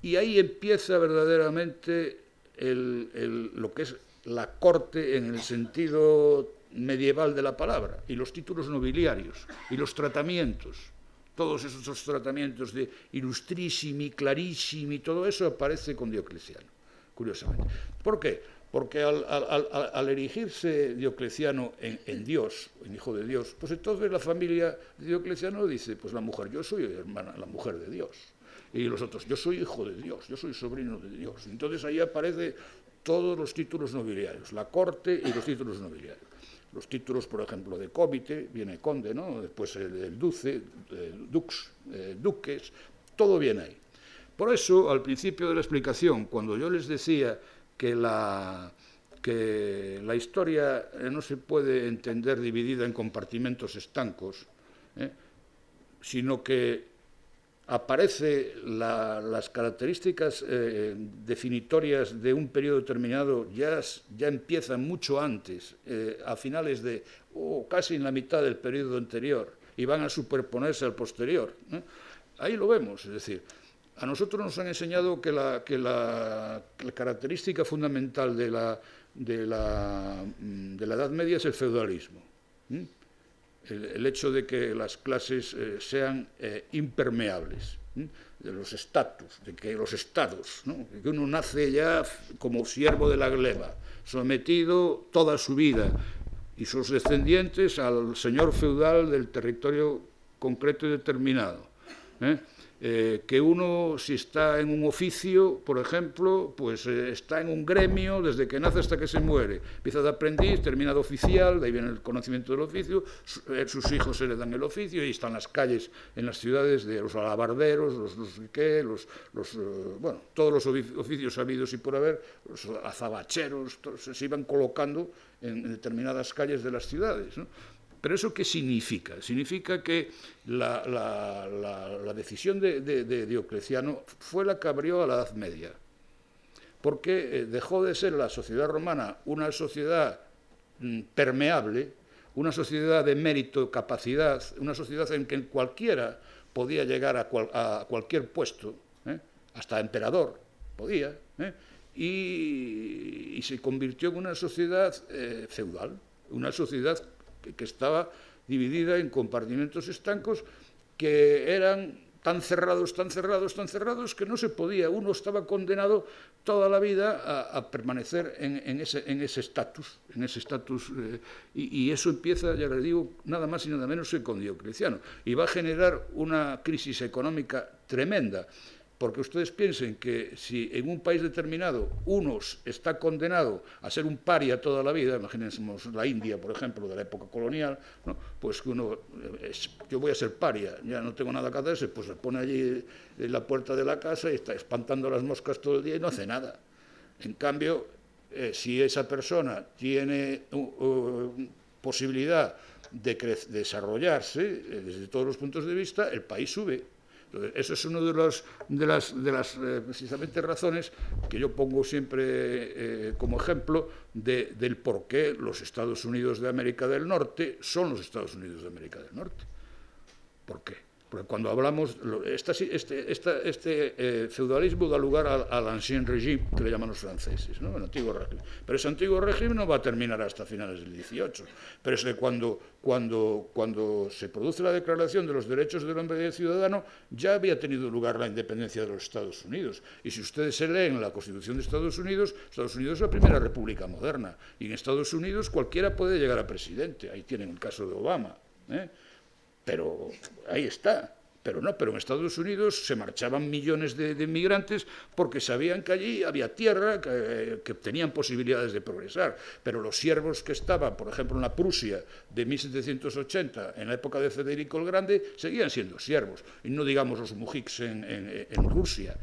Y ahí empieza verdaderamente lo que es la corte en el sentido medieval de la palabra, y los títulos nobiliarios, y los tratamientos, todos esos tratamientos de illustrísimi, clarissimi, todo eso aparece con Diocleciano, curiosamente. ¿Por qué? Porque al erigirse Diocleciano en Dios, en hijo de Dios, pues entonces la familia de Diocleciano dice, pues la mujer, yo soy hermana, la mujer de Dios. Y los otros, yo soy hijo de Dios, yo soy sobrino de Dios. Entonces ahí aparecen todos los títulos nobiliarios, la corte y los títulos nobiliarios. Los títulos, por ejemplo, de cómite, viene conde, ¿no? Después el duce, dux, duques, todo viene ahí. Por eso, al principio de la explicación, cuando yo les decía que la historia no se puede entender dividida en compartimentos estancos, sino que aparece las características definitorias de un periodo determinado, ya empiezan mucho antes, a finales de, casi en la mitad del periodo anterior, y van a superponerse al posterior. Ahí lo vemos, es decir, a nosotros nos han enseñado que la característica fundamental de la Edad Media es el feudalismo. El hecho de que las clases sean impermeables, de los estatus, de que los estados, ¿no? Que uno nace ya como siervo de la gleba, sometido toda su vida, y sus descendientes al señor feudal del territorio concreto y determinado. Que uno, si está en un oficio, por ejemplo, pues está en un gremio desde que nace hasta que se muere. Empieza de aprendiz, termina de oficial, de ahí viene el conocimiento del oficio, sus hijos heredan el oficio, y están las calles en las ciudades de los alabarderos, bueno, todos los oficios habidos y por haber, los azabacheros, se iban colocando en determinadas calles de las ciudades, ¿no? Pero ¿eso qué significa? Significa que la decisión de Diocleciano fue la que abrió a la Edad Media, porque dejó de ser la sociedad romana una sociedad permeable, una sociedad de mérito, capacidad, una sociedad en que cualquiera podía llegar a cualquier puesto, hasta emperador podía, y se convirtió en una sociedad feudal, una sociedad que estaba dividida en compartimentos estancos que eran tan cerrados, que no se podía, uno estaba condenado toda la vida a permanecer en ese estatus, y eso empieza, ya les digo, nada más y nada menos que con Diocleciano, y va a generar una crisis económica tremenda, porque ustedes piensen que si en un país determinado uno está condenado a ser un paria toda la vida, imagínense la India, por ejemplo, de la época colonial, ¿no? Pues que yo voy a ser paria, ya no tengo nada que hacerse, pues se pone allí en la puerta de la casa y está espantando las moscas todo el día y no hace nada. En cambio, si esa persona tiene posibilidad de desarrollarse desde todos los puntos de vista, el país sube. Entonces, eso es una de las precisamente razones que yo pongo siempre como ejemplo del por qué los Estados Unidos de América del Norte son los Estados Unidos de América del Norte. ¿Por qué? Porque cuando hablamos, este feudalismo da lugar al ancien régime, que le llaman los franceses, ¿no? El antiguo régimen. Pero ese antiguo régimen no va a terminar hasta finales del XVIII. Pero es que cuando se produce la Declaración de los Derechos del Hombre y del Ciudadano, ya había tenido lugar la independencia de los Estados Unidos. Y si ustedes se leen la Constitución de Estados Unidos es la primera república moderna. Y en Estados Unidos cualquiera puede llegar a presidente. Ahí tienen el caso de Obama, Pero ahí está. Pero en Estados Unidos se marchaban millones de inmigrantes porque sabían que allí había tierra, que tenían posibilidades de progresar. Pero los siervos que estaban, por ejemplo, en la Prusia de 1780, en la época de Federico el Grande, seguían siendo siervos. Y no digamos los mujiks en Rusia,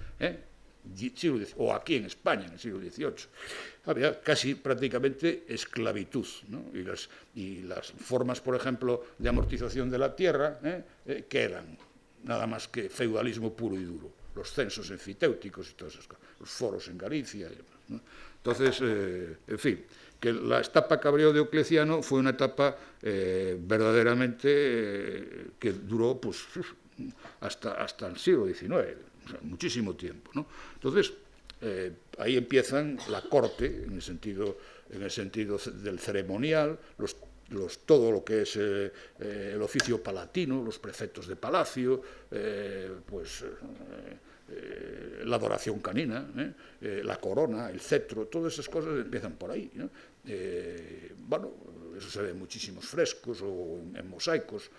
o aquí en España, en el siglo XVIII. Había casi prácticamente esclavitud, ¿no? Y las formas, por ejemplo, de amortización de la tierra, que eran nada más que feudalismo puro y duro, los censos enfiteuticos y todas esas cosas, los foros en Galicia, ¿no? Entonces, en fin, que la etapa que abrió Diocleciano fue una etapa verdaderamente que duró pues hasta el siglo XIX, o sea, muchísimo tiempo, ¿no? Entonces, ahí empiezan la corte, en el sentido del ceremonial, todo lo que es el oficio palatino, los prefectos de palacio, la adoración canina, la corona, el cetro, todas esas cosas empiezan por ahí, ¿no? Eso se ve en muchísimos frescos o en mosaicos,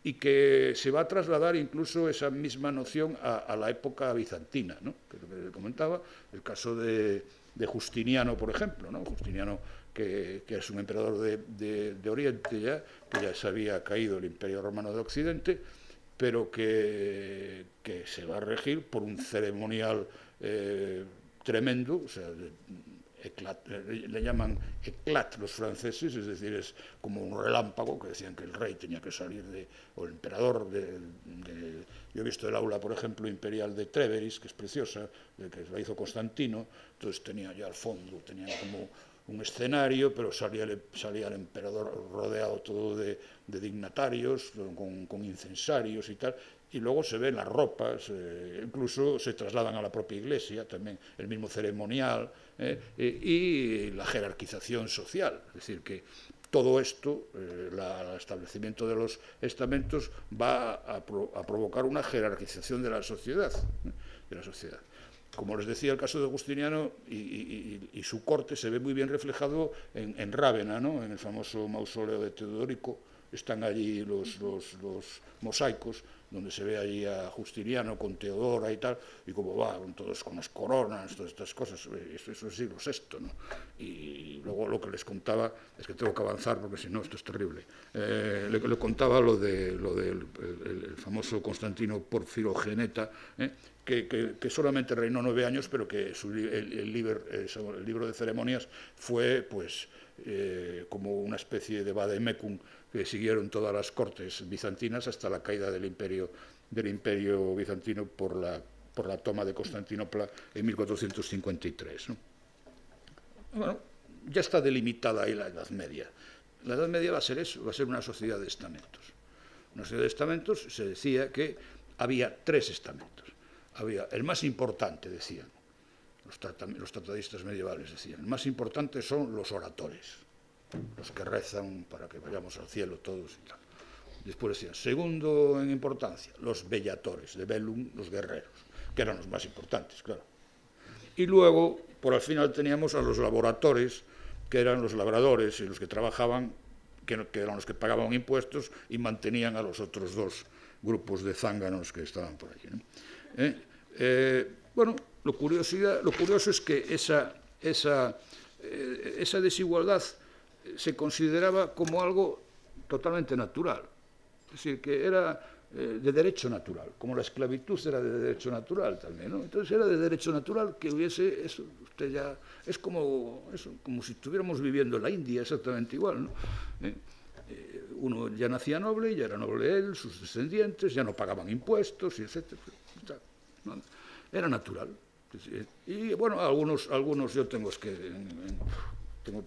y que se va a trasladar incluso esa misma noción a la época bizantina, ¿no? Que es lo que comentaba, el caso de Justiniano, por ejemplo, ¿no? Justiniano, que es un emperador de Oriente que ya se había caído el Imperio Romano de Occidente, pero que se va a regir por un ceremonial tremendo, o sea, le llaman éclat los franceses, es decir, es como un relámpago, que decían que el rey tenía que salir o el emperador yo he visto el aula, por ejemplo, imperial de Tréveris, que es preciosa, que la hizo Constantino, entonces tenía ya al fondo, tenía como un escenario, pero salía el emperador rodeado todo de dignatarios, con incensarios y tal, y luego se ven las ropas, incluso se trasladan a la propia iglesia, también el mismo ceremonial, y la jerarquización social, es decir, que todo esto, el establecimiento de los estamentos, va a provocar una jerarquización de la sociedad. Como les decía, el caso de Justiniano y su corte se ve muy bien reflejado en Rávena, ¿no? En el famoso mausoleo de Teodorico. Están allí los mosaicos, donde se ve allí a Justiniano con Teodora y tal, y como va, todos con las coronas, todas estas cosas, eso es el siglo VI, ¿no? Y luego lo que les contaba, es que tengo que avanzar porque si no esto es terrible, le contaba lo del famoso Constantino Porfirogeneta, que solamente reinó 9 años, pero que el libro de ceremonias fue pues como una especie de vademecum que siguieron todas las cortes bizantinas hasta la caída del imperio bizantino por la toma de Constantinopla en 1453, ¿no? Bueno, ya está delimitada ahí la Edad Media. La Edad Media va a ser eso, va a ser una sociedad de estamentos. Una sociedad de estamentos, se decía que había 3 estamentos. Había el más importante, decían, los tratadistas medievales decían, el más importante son los oradores, los que rezan para que vayamos al cielo todos y tal. Después decían, segundo en importancia, los bellatores, de bellum, los guerreros, que eran los más importantes, claro. Y luego, por al final, teníamos a los laboratores, que eran los labradores y los que trabajaban, que eran los que pagaban impuestos y mantenían a los otros 2 grupos de zánganos que estaban por allí, ¿no? Bueno, lo curioso es que esa desigualdad se consideraba como algo totalmente natural, es decir, que era de derecho natural, como la esclavitud era de derecho natural también, ¿no? Entonces era de derecho natural que hubiese eso, es como si estuviéramos viviendo en la India, exactamente igual, ¿no? Uno ya nacía noble, ya era noble él, sus descendientes, ya no pagaban impuestos, etc. Era natural. Y bueno, algunos yo tengo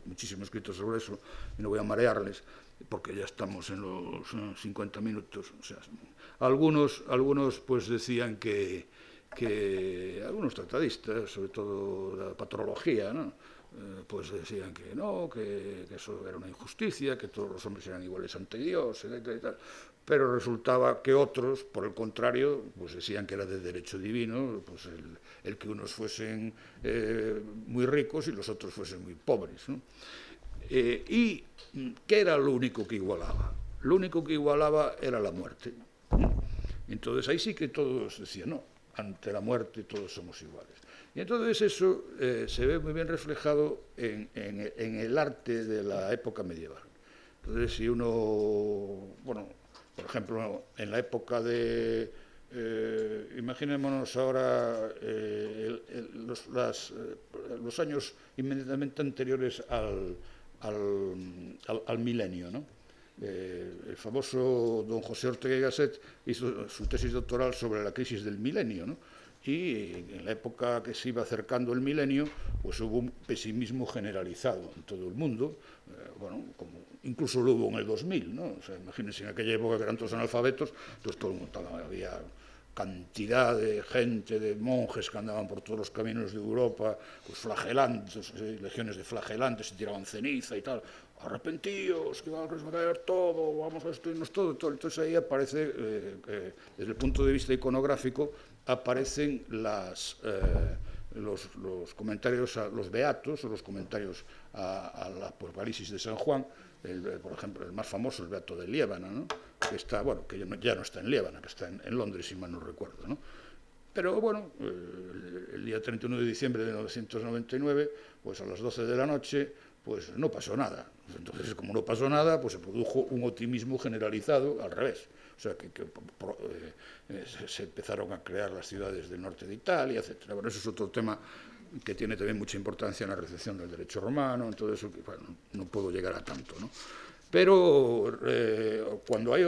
muchísimo escrito sobre eso y no voy a marearles porque ya estamos en los 50 minutos. O sea, algunos pues decían que algunos tratadistas, sobre todo la patrología, ¿no? Pues decían que no, que eso era una injusticia, que todos los hombres eran iguales ante Dios, etc. y tal. Pero resultaba que otros, por el contrario, pues decían que era de derecho divino, pues el que unos fuesen muy ricos y los otros fuesen muy pobres, ¿no? ¿Y qué era lo único que igualaba? Lo único que igualaba era la muerte, ¿no? Entonces ahí sí que todos decían, no, ante la muerte todos somos iguales. Y entonces eso se ve muy bien reflejado en el arte de la época medieval. Entonces si uno, bueno, por ejemplo, en la época de, imaginémonos ahora los años inmediatamente anteriores al milenio, ¿no? El famoso don José Ortega y Gasset hizo su tesis doctoral sobre la crisis del milenio, ¿no? Y en la época que se iba acercando el milenio, pues hubo un pesimismo generalizado en todo el mundo, bueno, incluso lo hubo en el 2000, ¿no? O sea, imagínense en aquella época que eran todos analfabetos, entonces todo el mundo, había cantidad de gente, de monjes que andaban por todos los caminos de Europa, pues flagelantes, legiones de flagelantes, se tiraban ceniza y tal, arrepentíos, que va a caer todo, vamos a destruirnos todo. Entonces ahí aparece, desde el punto de vista iconográfico, aparecen los comentarios a los beatos, o los comentarios a la Apocalipsis de San Juan, por ejemplo, el más famoso, el beato de Liébana, ¿no? Que está, bueno, que ya no está en Liébana, que está en Londres, si mal no recuerdo, ¿no? Pero bueno, el día 31 de diciembre de 1999, pues a las 12 de la noche, pues no pasó nada. Entonces, como no pasó nada, pues se produjo un optimismo generalizado al revés. O sea, se empezaron a crear las ciudades del norte de Italia, etc. Bueno, eso es otro tema que tiene también mucha importancia en la recepción del derecho romano, en todo eso, que bueno, no puedo llegar a tanto, ¿no? Pero cuando hay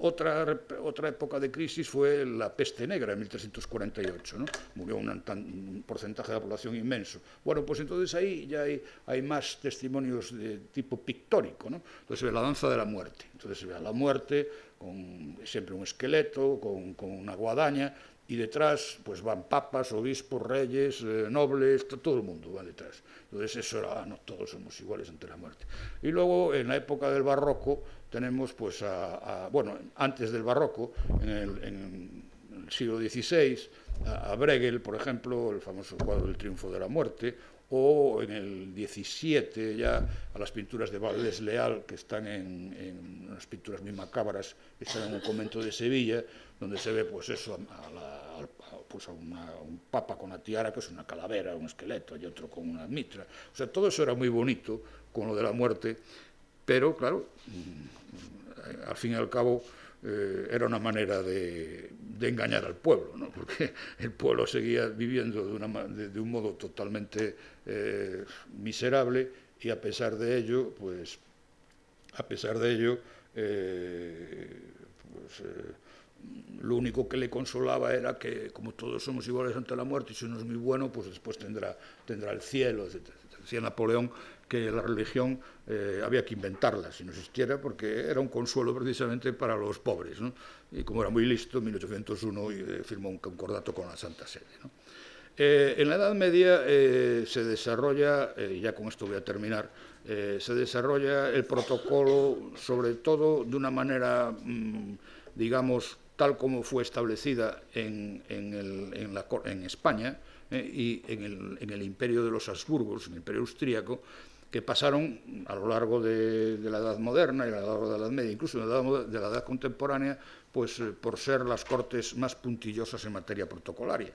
otra época de crisis fue la peste negra en 1348, ¿no? Murió un porcentaje de la población inmenso. Bueno, pues entonces ahí ya hay más testimonios de tipo pictórico, ¿no? Entonces se ve la danza de la muerte. Entonces se ve a la muerte con siempre un esqueleto, con una guadaña, y detrás pues van papas, obispos, reyes, nobles, todo el mundo va detrás. Entonces eso era, no, todos somos iguales ante la muerte. Y luego en la época del barroco tenemos pues bueno, antes del barroco, en el siglo XVI, a Bruegel, por ejemplo, el famoso cuadro del Triunfo de la Muerte, o en el XVII ya a las pinturas de Valdés Leal, que están en unas pinturas muy macabras, que están en un convento de Sevilla, donde se ve pues eso, a un papa con una tiara, que es una calavera, un esqueleto, y otro con una mitra. O sea, todo eso era muy bonito, con lo de la muerte, pero claro, al fin y al cabo, era una manera de engañar al pueblo, ¿no? Porque el pueblo seguía viviendo de un modo totalmente miserable, y a pesar de ello, lo único que le consolaba era que, como todos somos iguales ante la muerte, y si uno es muy bueno, pues después tendrá el cielo, etc. Decía Napoleón que la religión había que inventarla si no existiera, porque era un consuelo precisamente para los pobres, ¿no? Y como era muy listo, en 1801 firmó un concordato con la Santa Sede, ¿no? En la Edad Media se desarrolla, y ya con esto voy a terminar, se desarrolla el protocolo, sobre todo de una manera, digamos, tal como fue establecida en España, y en el imperio de los Habsburgos, en el imperio austríaco, que pasaron a lo largo de la Edad Moderna y a lo largo de la Edad Media, incluso de la Edad Contemporánea, pues por ser las cortes más puntillosas en materia protocolaria.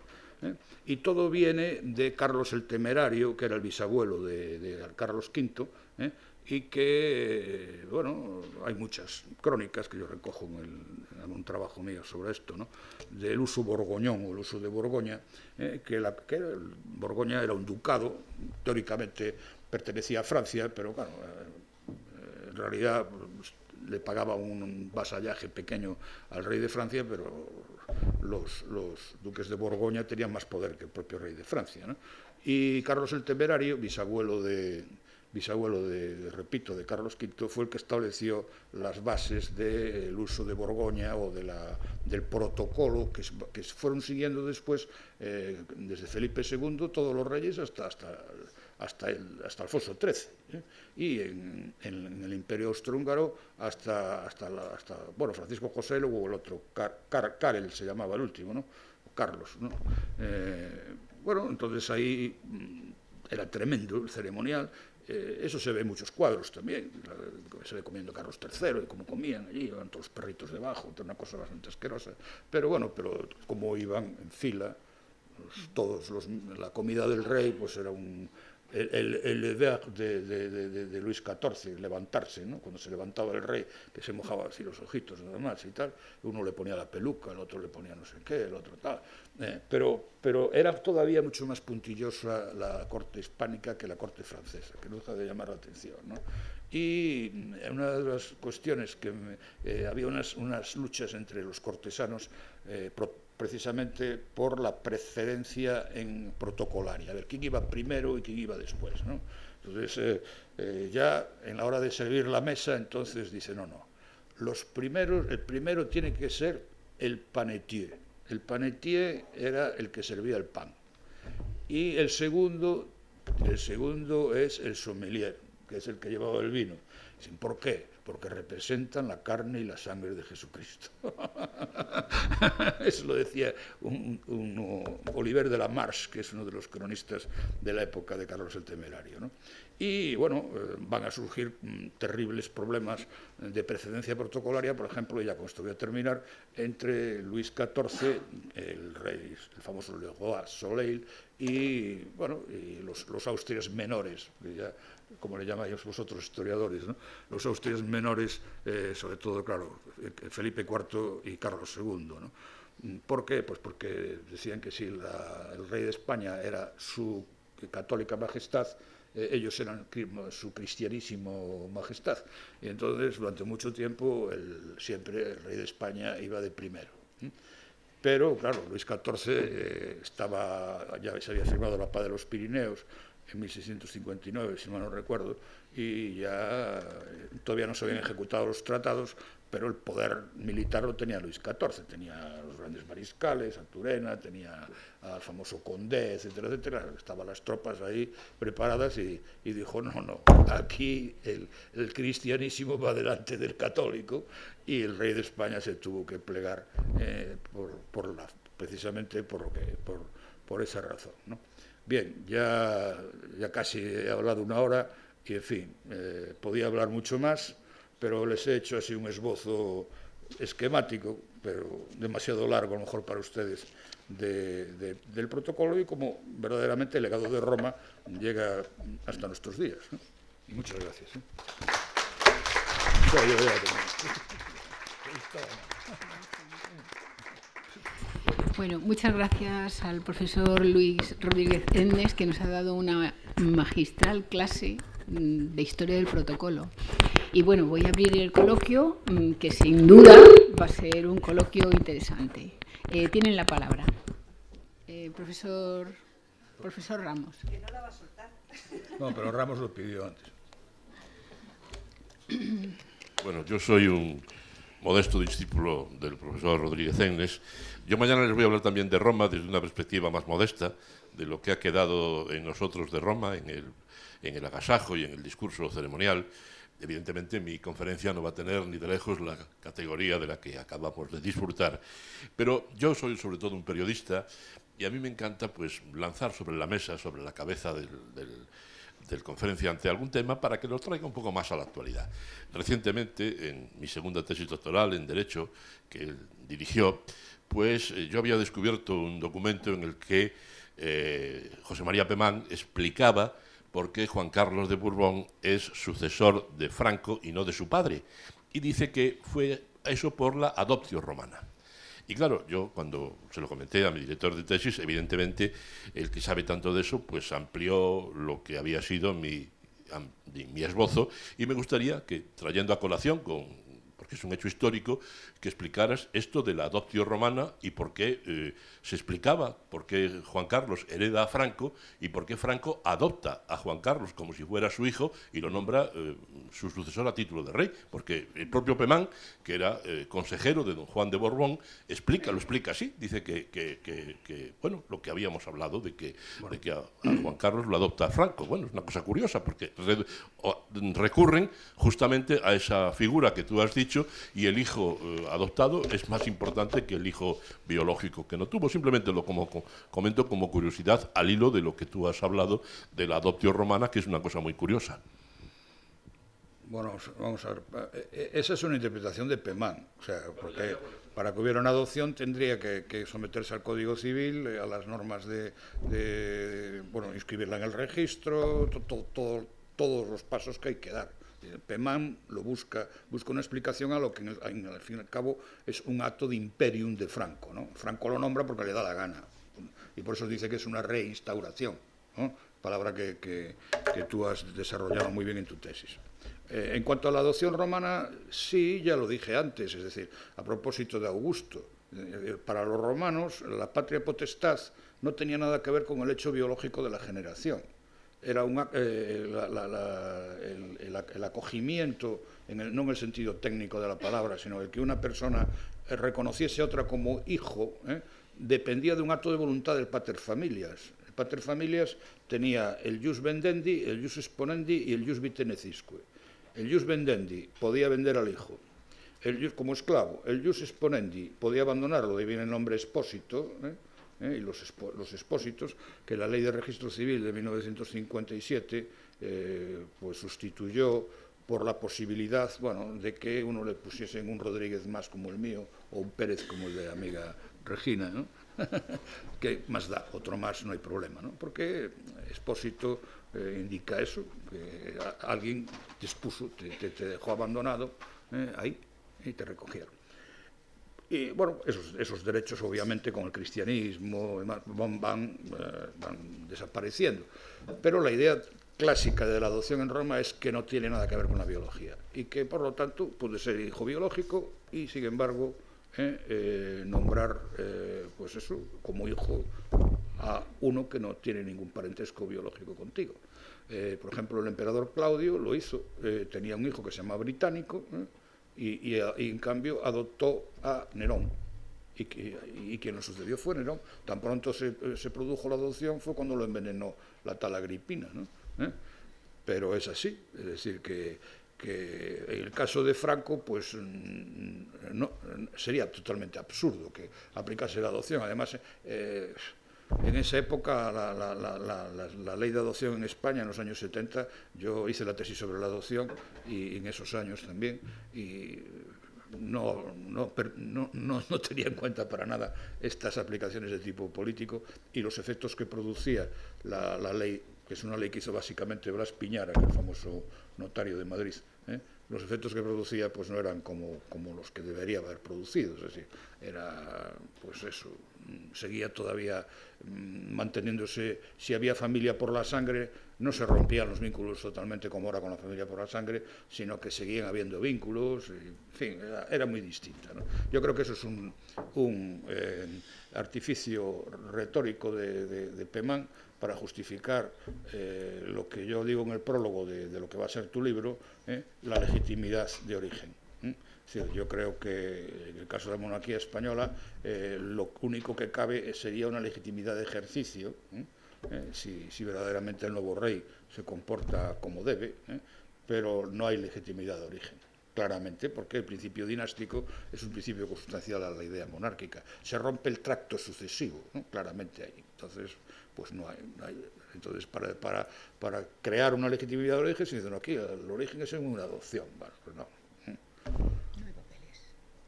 Y todo viene de Carlos el Temerario, que era el bisabuelo de Carlos V, y que, bueno, hay muchas crónicas que yo recojo en un trabajo mío sobre esto, ¿no? Del uso borgoñón o el uso de Borgoña, que Borgoña era un ducado, teóricamente pertenecía a Francia, pero claro, en realidad le pagaba un vasallaje pequeño al rey de Francia, pero los duques de Borgoña tenían más poder que el propio rey de Francia, ¿no? Y Carlos el Temerario, bisabuelo de Carlos V, fue el que estableció las bases del uso de Borgoña o del protocolo que fueron siguiendo después, desde Felipe II, todos los reyes hasta Alfonso XIII, y en el Imperio Austrohúngaro hasta Francisco José, luego el otro, Karel se llamaba el último, ¿no? Carlos, ¿no? Entonces ahí era tremendo el ceremonial. Eso se ve en muchos cuadros también, se ve comiendo Carlos III y cómo comían allí, iban todos los perritos debajo, una cosa bastante asquerosa, pero como iban en fila, la comida del rey pues era el deber de Luis XIV, levantarse, ¿no? Cuando se levantaba el rey, que se mojaba así los ojitos nada más y tal, uno le ponía la peluca, el otro le ponía no sé qué, el otro tal, pero era todavía mucho más puntillosa la corte hispánica que la corte francesa, que no deja de llamar la atención, ¿no? Y una de las cuestiones que había unas luchas entre los cortesanos precisamente por la precedencia en protocolaria, a ver quién iba primero y quién iba después, ¿no? Entonces, ya en la hora de servir la mesa, entonces dice, no, el primero tiene que ser el panetier. El panetier era el que servía el pan. Y el segundo es el sommelier, que es el que llevaba el vino. Dicen, ¿por qué? Porque representan la carne y la sangre de Jesucristo. Eso lo decía un Oliver de la Marche, que es uno de los cronistas de la época de Carlos el Temerario, ¿no? Y van a surgir terribles problemas de precedencia protocolaria, por ejemplo, ya con esto voy a terminar, entre Luis XIV, el rey, el famoso Le Roi Soleil, y los Austrias menores, que ya, como le llamáis vosotros historiadores, ¿no? Los Austrias menores, sobre todo, claro, Felipe IV y Carlos II, ¿no? ¿Por qué? Pues porque decían que si el rey de España era su católica majestad, ellos eran su cristianísimo majestad. Y entonces, durante mucho tiempo, siempre el rey de España iba de primero. Pero, claro, Luis XIV ya se había firmado la paz de los Pirineos en 1659, si mal no recuerdo, y ya todavía no se habían ejecutado los tratados, pero el poder militar lo tenía Luis XIV, tenía a los grandes mariscales, a Turena, tenía al famoso Condé, etcétera, etcétera, estaban las tropas ahí preparadas y dijo, no, aquí el cristianísimo va delante del católico, y el rey de España se tuvo que plegar precisamente por esa razón, ¿no? Bien, ya casi he hablado una hora y, en fin, podía hablar mucho más, pero les he hecho así un esbozo esquemático, pero demasiado largo a lo mejor para ustedes, del protocolo y cómo verdaderamente el legado de Roma llega hasta nuestros días, ¿no? Y muchas gracias, ¿eh? Bueno, muchas gracias al profesor Luis Rodríguez Endés, que nos ha dado una magistral clase de historia del protocolo. Y bueno, voy a abrir el coloquio, que sin duda va a ser un coloquio interesante. Tienen la palabra. Profesor Ramos. Que no la va a soltar. No, pero Ramos lo pidió antes. Bueno, yo soy un modesto discípulo del profesor Rodríguez Endés. Yo mañana les voy a hablar también de Roma desde una perspectiva más modesta, de lo que ha quedado en nosotros de Roma, en el agasajo y en el discurso ceremonial. Evidentemente, mi conferencia no va a tener ni de lejos la categoría de la que acabamos de disfrutar, pero yo soy sobre todo un periodista y a mí me encanta pues lanzar sobre la mesa, sobre la cabeza del conferenciante algún tema para que lo traiga un poco más a la actualidad. Recientemente, en mi segunda tesis doctoral en Derecho, que él dirigió, pues yo había descubierto un documento en el que José María Pemán explicaba por qué Juan Carlos de Borbón es sucesor de Franco y no de su padre. Y dice que fue eso por la adoptio romana. Y claro, yo cuando se lo comenté a mi director de tesis, evidentemente, el que sabe tanto de eso, pues amplió lo que había sido mi esbozo, y me gustaría que, trayendo a colación, porque es un hecho histórico, que explicaras esto de la adoptio romana y por qué se explicaba, por qué Juan Carlos hereda a Franco y por qué Franco adopta a Juan Carlos como si fuera su hijo y lo nombra su sucesor a título de rey, porque el propio Pemán, que era consejero de don Juan de Borbón, lo explica así, dice que bueno, lo que habíamos hablado de que a Juan Carlos lo adopta a Franco. Bueno, es una cosa curiosa porque recurren justamente a esa figura que tú has dicho, y el hijo adoptado es más importante que el hijo biológico que no tuvo. Simplemente lo comento como curiosidad al hilo de lo que tú has hablado de la adoptio romana, que es una cosa muy curiosa. Bueno, vamos a ver. Esa es una interpretación de Pemán. O sea, porque para que hubiera una adopción tendría que someterse al Código Civil, a las normas bueno, inscribirla en el registro, todos los pasos que hay que dar. Pemán lo busca una explicación a lo que al fin y al cabo es un acto de imperium de Franco, ¿no? Franco lo nombra porque le da la gana y por eso dice que es una reinstauración, ¿no? Palabra que tú has desarrollado muy bien en tu tesis. En cuanto a la adopción romana, sí, ya lo dije antes, es decir, a propósito de Augusto, para los romanos la patria potestad no tenía nada que ver con el hecho biológico de la generación. Era el acogimiento, no en el sentido técnico de la palabra, sino el que una persona reconociese a otra como hijo, dependía de un acto de voluntad del pater familias. El pater familias tenía el jus vendendi, el jus exponendi y el jus vitenecisque. El jus vendendi podía vender al hijo como esclavo, el jus exponendi podía abandonarlo, de ahí viene el nombre expósito, y los expósitos, que la Ley de Registro Civil de 1957 pues sustituyó por la posibilidad, bueno, de que uno le pusiesen un Rodríguez más como el mío o un Pérez como el de amiga Regina, ¿no? ¿Qué más da? Otro más no hay problema, ¿no? Porque expósito indica eso, que alguien te expuso, te dejó abandonado ahí y te recogieron. Y bueno, esos derechos obviamente con el cristianismo van desapareciendo. Pero la idea clásica de la adopción en Roma es que no tiene nada que ver con la biología y que por lo tanto puede ser hijo biológico y sin embargo nombrar pues eso como hijo a uno que no tiene ningún parentesco biológico contigo. Por ejemplo, el emperador Claudio lo hizo, tenía un hijo que se llama Británico, y en cambio adoptó a Nerón y quien lo sucedió fue Nerón. Tan pronto se produjo la adopción fue cuando lo envenenó la tal Agripina, ¿no? Pero es así, es decir que en el caso de Franco pues no, sería totalmente absurdo que aplicase la adopción. Además en esa época la ley de adopción en España en los años 70, yo hice la tesis sobre la adopción y en esos años también, y no tenía en cuenta para nada estas aplicaciones de tipo político y los efectos que producía la ley, que es una ley que hizo básicamente Blas Piñar, el famoso notario de Madrid, los efectos que producía pues no eran como los que debería haber producido, es decir, era pues eso, seguía todavía manteniéndose, si había familia por la sangre, no se rompían los vínculos totalmente como ahora con la familia por la sangre, sino que seguían habiendo vínculos, y, en fin, era muy distinta, ¿no? Yo creo que eso es un artificio retórico de Pemán para justificar lo que yo digo en el prólogo de lo que va a ser tu libro, la legitimidad de origen. Es decir, yo creo que en el caso de la monarquía española lo único que cabe sería una legitimidad de ejercicio, si verdaderamente el nuevo rey se comporta como debe, pero no hay legitimidad de origen, claramente, porque el principio dinástico es un principio consustancial a la idea monárquica. Se rompe el tracto sucesivo, ¿no? Claramente ahí. Entonces, pues no hay. Entonces, para crear una legitimidad de origen, se dice, no, aquí el origen es en una adopción. Bueno, pues no.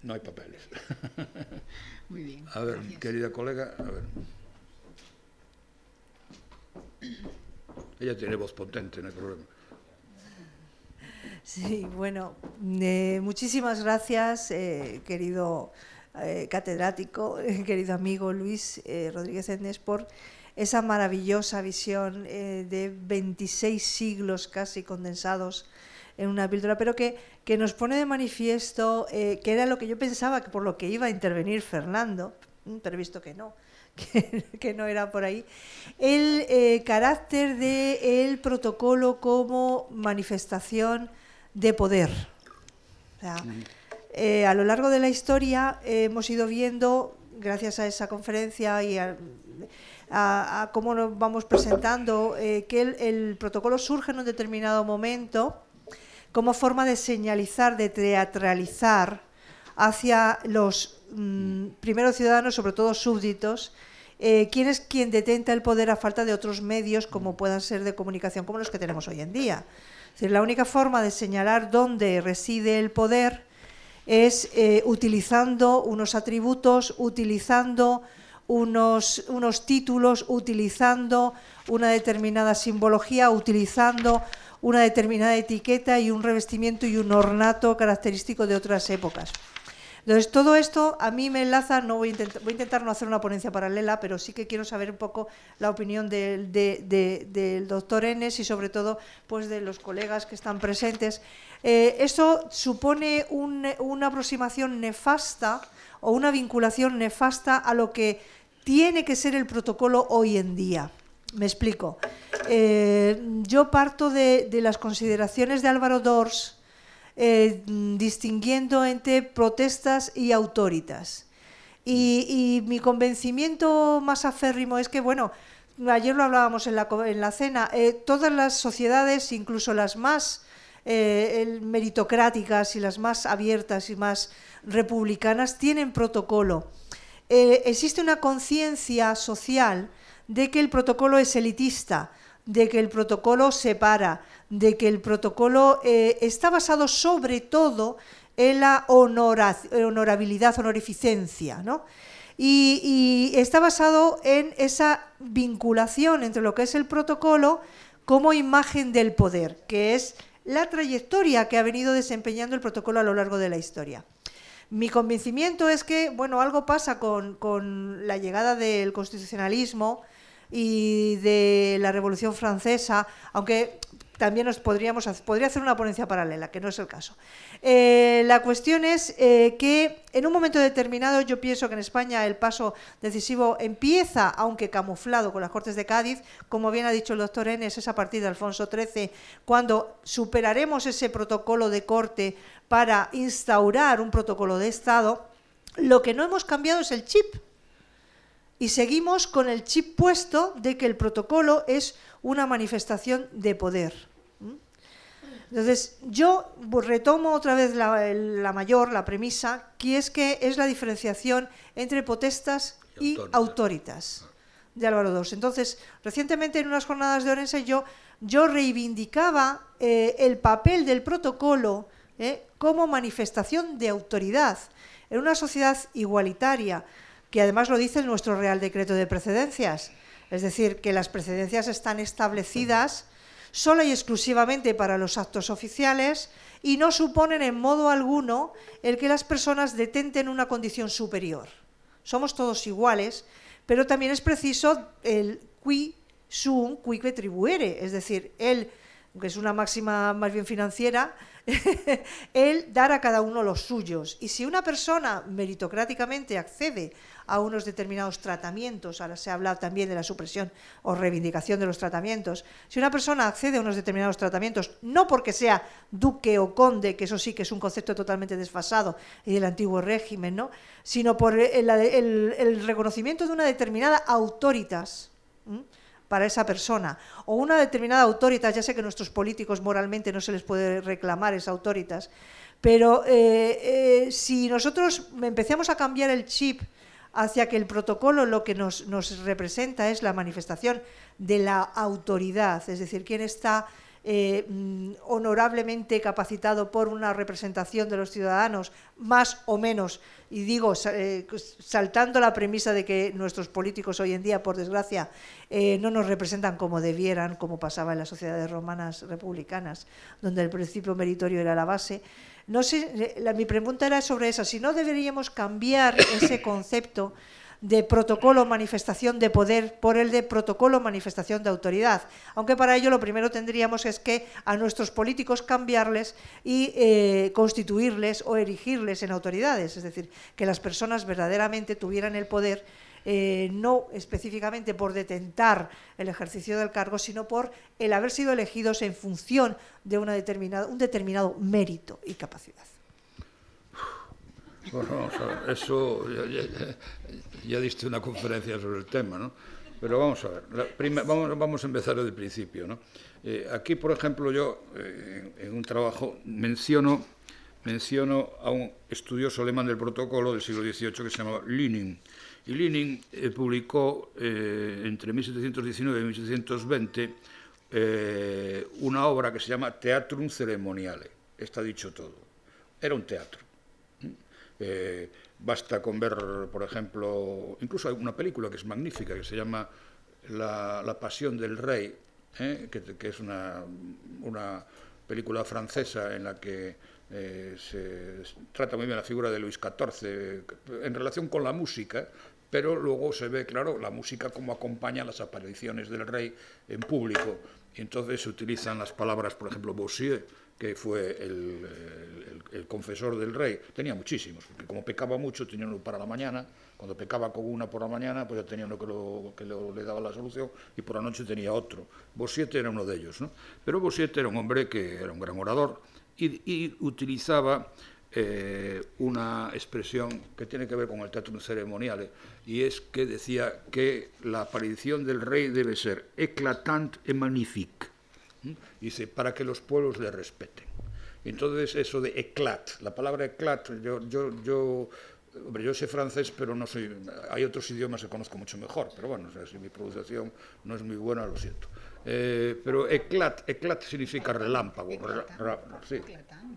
No hay papeles. Muy bien. A ver, gracias. querida colega, a ver. Ella tiene voz potente, no hay problema. Sí, bueno, muchísimas gracias, querido catedrático, querido amigo Luis Rodríguez Endés, por esa maravillosa visión de 26 siglos casi condensados en una píldora, pero que nos pone de manifiesto, que era lo que yo pensaba, que por lo que iba a intervenir Fernando, pero he visto que no, que no era por ahí, el carácter del protocolo como manifestación de poder. O sea, a lo largo de la historia hemos ido viendo, gracias a esa conferencia y a cómo nos vamos presentando, que el protocolo surge en un determinado momento como forma de señalizar, de teatralizar hacia los primeros ciudadanos, sobre todo súbditos, quién es quien detenta el poder a falta de otros medios como puedan ser de comunicación como los que tenemos hoy en día. Es decir, la única forma de señalar dónde reside el poder es utilizando unos atributos, utilizando unos títulos, utilizando una determinada simbología, utilizando una determinada etiqueta y un revestimiento y un ornato característico de otras épocas. Entonces, todo esto a mí me enlaza, voy a intentar no hacer una ponencia paralela, pero sí que quiero saber un poco la opinión del doctor Endés y sobre todo pues, de los colegas que están presentes. Esto supone una aproximación nefasta o una vinculación nefasta a lo que tiene que ser el protocolo hoy en día. Me explico. Yo parto de las consideraciones de Álvaro Dors, distinguiendo entre protestas y autoritas. Y mi convencimiento más aférrimo es que, bueno, ayer lo hablábamos en la cena, todas las sociedades, incluso las más meritocráticas y las más abiertas y más republicanas, tienen protocolo. Existe una conciencia social de que el protocolo es elitista, de que el protocolo separa, de que el protocolo está basado sobre todo en la honorabilidad, honorificencia, ¿no? Y está basado en esa vinculación entre lo que es el protocolo como imagen del poder, que es la trayectoria que ha venido desempeñando el protocolo a lo largo de la historia. Mi convencimiento es que, bueno, algo pasa con la llegada del constitucionalismo y de la Revolución Francesa, aunque también podría hacer una ponencia paralela, que no es el caso. La cuestión es que en un momento determinado yo pienso que en España el paso decisivo empieza, aunque camuflado con las Cortes de Cádiz, como bien ha dicho el doctor Endés, es a partir de Alfonso XIII, cuando superaremos ese protocolo de corte para instaurar un protocolo de Estado. Lo que no hemos cambiado es el chip. Y seguimos con el chip puesto de que el protocolo es una manifestación de poder. Entonces, yo retomo otra vez la premisa, que es la diferenciación entre potestas y autoritas de Álvaro Dors. Entonces, recientemente en unas jornadas de Orense yo reivindicaba el papel del protocolo como manifestación de autoridad en una sociedad igualitaria, que además lo dice nuestro Real Decreto de Precedencias, es decir, que las precedencias están establecidas sola y exclusivamente para los actos oficiales y no suponen en modo alguno el que las personas detenten una condición superior. Somos todos iguales, pero también es preciso el qui sum quique tribuere, es decir, el, que es una máxima más bien financiera, el dar a cada uno los suyos. Y si una persona meritocráticamente accede a unos determinados tratamientos, ahora se ha hablado también de la supresión o reivindicación de los tratamientos, si una persona accede a unos determinados tratamientos, no porque sea duque o conde, que eso sí que es un concepto totalmente desfasado y del antiguo régimen, ¿no?, sino por el reconocimiento de una determinada autoritas, para esa persona, o una determinada autoritas, ya sé que a nuestros políticos moralmente no se les puede reclamar esa autoritas, pero si nosotros empecemos a cambiar el chip hacia que el protocolo lo que nos representa es la manifestación de la autoridad, es decir, quién está honorablemente capacitado por una representación de los ciudadanos, más o menos, y digo, saltando la premisa de que nuestros políticos hoy en día, por desgracia, no nos representan como debieran, como pasaba en las sociedades romanas republicanas, donde el principio meritorio era la base. No sé, mi pregunta era sobre eso, si no deberíamos cambiar ese concepto de protocolo manifestación de poder por el de protocolo manifestación de autoridad, aunque para ello lo primero tendríamos es que a nuestros políticos cambiarles y constituirles o erigirles en autoridades, es decir, que las personas verdaderamente tuvieran el poder, no específicamente por detentar el ejercicio del cargo, sino por el haber sido elegidos en función de un determinado mérito y capacidad. Bueno, vamos a ver, eso ya diste una conferencia sobre el tema, ¿no? Pero vamos a ver, vamos a empezar desde el principio, ¿no? Aquí, por ejemplo, yo en un trabajo menciono a un estudioso alemán del protocolo del siglo XVIII que se llamaba Lüning. Y Lüning publicó entre 1719 y 1720 una obra que se llama Theatrum Ceremoniale. Está dicho todo. Era un teatro. Basta con ver, por ejemplo, incluso hay una película que es magnífica, que se llama La Pasión del Rey, que es una película francesa en la que se trata muy bien la figura de Luis XIV en relación con la música, pero luego se ve, claro, la música como acompaña las apariciones del rey en público. Y entonces se utilizan las palabras, por ejemplo, Bossuet, que fue el confesor del rey. Tenía muchísimos, porque como pecaba mucho, tenía uno para la mañana. Cuando pecaba con una por la mañana, pues ya tenía uno que le daba la solución, y por la noche tenía otro. Bossuet era uno de ellos, ¿no? Pero Bossuet era un hombre que era un gran orador y utilizaba una expresión que tiene que ver con el teatro ceremonial, y es que decía que la aparición del rey debe ser éclatante et magnifique. Dice, para que los pueblos le respeten. Entonces, eso de éclat, la palabra éclat, yo sé francés, pero no soy. Hay otros idiomas que conozco mucho mejor, pero bueno, o sea, si mi pronunciación no es muy buena, lo siento. Pero éclat significa relámpago.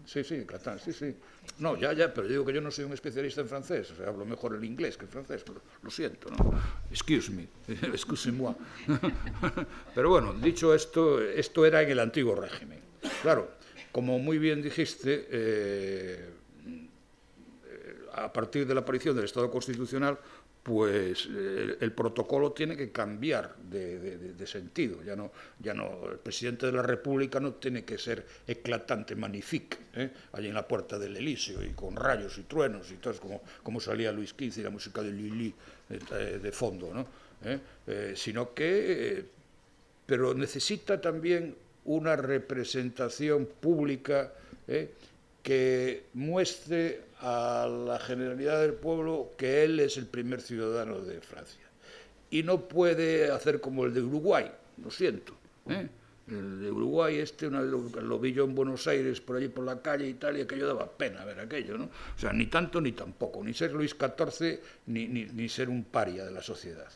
Sí, éclatant, sí. No, ya, pero digo que yo no soy un especialista en francés, o sea, hablo mejor el inglés que el francés, lo siento, ¿no? Excuse-moi. Pero bueno, dicho esto era en el antiguo régimen. Claro, como muy bien dijiste, a partir de la aparición del Estado Constitucional, pues el protocolo tiene que cambiar de sentido. Ya no, el presidente de la República no tiene que ser éclatante, magnifique, allí en la puerta del Elíseo y con rayos y truenos y todo, como salía Luis XV y la música de Lully de fondo, ¿no? Sino que, pero necesita también una representación pública que muestre a la generalidad del pueblo que él es el primer ciudadano de Francia. Y no puede hacer como el de Uruguay, lo siento. El de Uruguay, lo vi yo en Buenos Aires, por allí por la calle Italia, que yo daba pena ver aquello, ¿no? O sea, ni tanto ni tampoco, ni ser Luis XIV, ni ser un paria de la sociedad.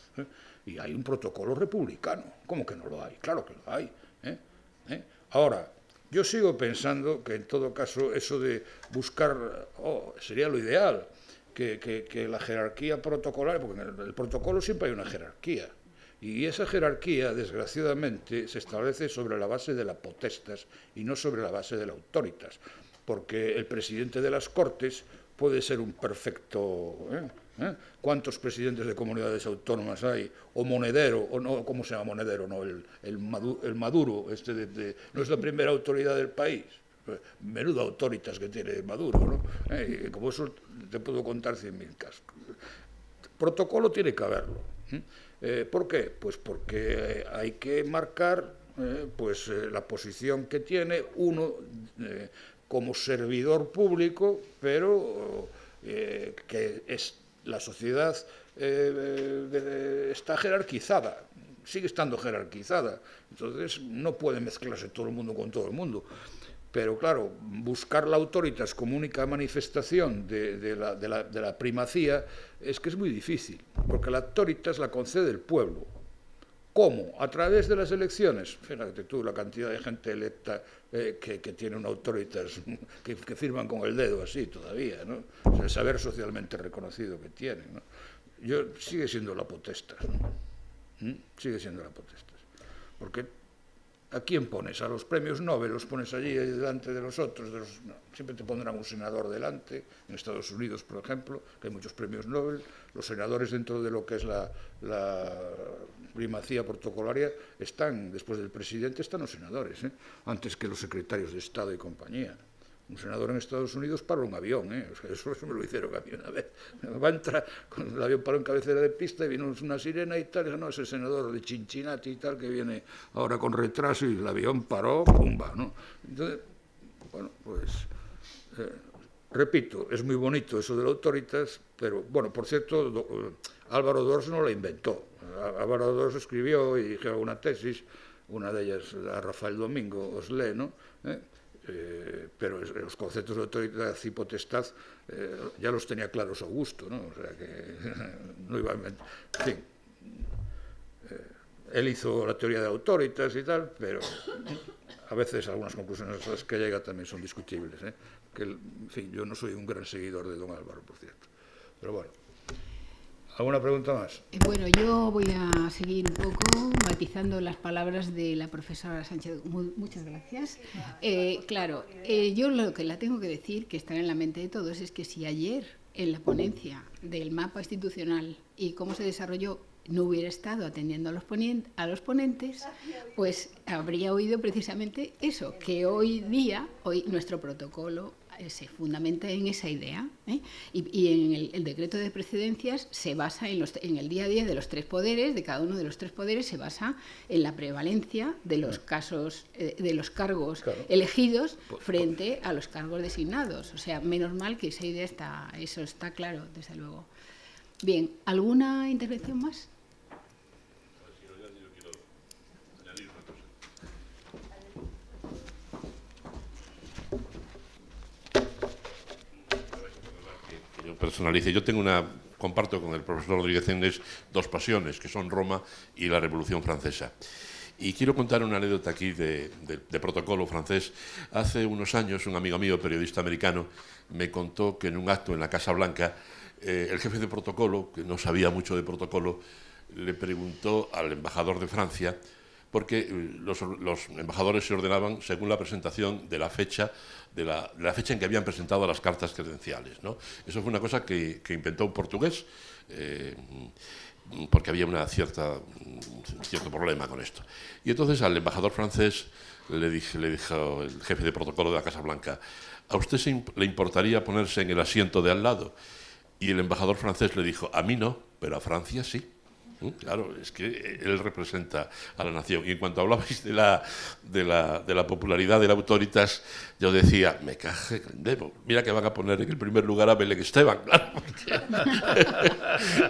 Y hay un protocolo republicano. ¿Cómo que no lo hay? Claro que lo hay. Ahora, yo sigo pensando que en todo caso eso de buscar, sería lo ideal, que la jerarquía protocolar, porque en el protocolo siempre hay una jerarquía, y esa jerarquía, desgraciadamente, se establece sobre la base de la potestas y no sobre la base de la autoritas. porque el presidente de las Cortes puede ser un perfecto... ¿Cuántos presidentes de comunidades autónomas hay? O Monedero, o no, ¿cómo se llama Monedero? No, el Maduro, no es la primera autoridad del país. Menudo autoritas que tiene Maduro, ¿no? Como eso te puedo contar 100.000 casos. Protocolo tiene que haberlo. ¿Por qué? Pues porque hay que marcar la posición que tiene uno como servidor público, pero que es la sociedad está jerarquizada, sigue estando jerarquizada, entonces no puede mezclarse todo el mundo con todo el mundo. Pero claro, buscar la autoritas como única manifestación de la primacía es que es muy difícil, porque la autoritas la concede el pueblo. ¿Cómo? A través de las elecciones. Fíjate tú, la cantidad de gente electa que tiene una autoritas, que firman con el dedo así todavía, ¿no? O sea, el saber socialmente reconocido que tiene, ¿no? Sigue siendo la potestas, ¿no? Sigue siendo la potestas. Porque ¿a quién pones? A los premios Nobel los pones allí delante de los otros. No, siempre te pondrán un senador delante. En Estados Unidos, por ejemplo, que hay muchos premios Nobel, los senadores dentro de lo que es la primacía protocolaria están, después del presidente, están los senadores, antes que los secretarios de Estado y compañía. Un senador en Estados Unidos para un avión, o sea, eso me lo hicieron a mí una vez. Va a entrar, cuando el avión paró en cabecera de pista y vino una sirena y tal, no, ese senador de Cincinnati y tal, que viene ahora con retraso y el avión paró, pumba, ¿no? Entonces, bueno, pues, repito, es muy bonito eso de la autoritas, pero, bueno, por cierto, Álvaro Dors no la inventó. Álvaro Dors escribió y dije una tesis, una de ellas a Rafael Domingo os lee, ¿no? Pero los conceptos de autoridad y potestad ya los tenía claros Augusto, ¿no? O sea que no iba a inventar. En fin, él hizo la teoría de autoritas y tal, pero a veces algunas conclusiones a las que llega también son discutibles, que, en fin, yo no soy un gran seguidor de don Álvaro, por cierto. Pero bueno. ¿Alguna pregunta más? Bueno, yo voy a seguir un poco matizando las palabras de la profesora Sánchez. Muchas gracias. Claro, yo lo que la tengo que decir, que está en la mente de todos, es que si ayer en la ponencia del mapa institucional y cómo se desarrolló no hubiera estado atendiendo a los ponentes, pues habría oído precisamente eso, que hoy nuestro protocolo se fundamenta en esa idea, y en el decreto de precedencias se basa en el día a día de los tres poderes, de cada uno de los tres poderes se basa en la prevalencia de los casos, de los cargos elegidos frente a los cargos designados. O sea, menos mal que esa idea eso está claro, desde luego. Bien, ¿alguna intervención más? Personalice. Yo comparto con el profesor Rodríguez Endés dos pasiones, que son Roma y la Revolución Francesa. Y quiero contar una anécdota aquí de protocolo francés. Hace unos años, un amigo mío, periodista americano, me contó que en un acto en la Casa Blanca, el jefe de protocolo, que no sabía mucho de protocolo, le preguntó al embajador de Francia, porque los embajadores se ordenaban según la presentación de la fecha en que habían presentado las cartas credenciales, ¿no? Eso fue una cosa que inventó un portugués, porque había cierto problema con esto. Y entonces al embajador francés le dijo el jefe de protocolo de la Casa Blanca: ¿a usted le importaría ponerse en el asiento de al lado? Y el embajador francés le dijo: a mí no, pero a Francia sí. Claro, es que él representa a la nación. Y en cuanto hablabais de la popularidad de la autoritas, yo decía, me caje, mira que van a poner en el primer lugar a Belén Esteban, claro.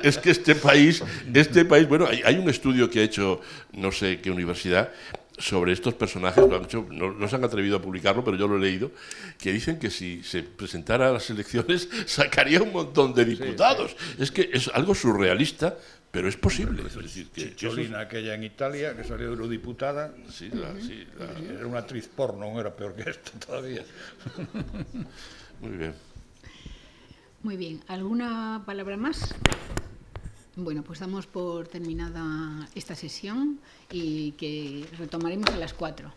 Es que este país, bueno, hay un estudio que ha hecho no sé qué universidad sobre estos personajes, no se han atrevido a publicarlo, pero yo lo he leído, que dicen que si se presentara a las elecciones sacaría un montón de diputados. Sí. Es que es algo surrealista, pero es posible. Es decir, que Cholina, aquella en Italia, que salió eurodiputada, era una actriz porno, no era peor que esto todavía. Muy bien. Muy bien. ¿Alguna palabra más? Bueno, pues damos por terminada esta sesión y que retomaremos a las 4.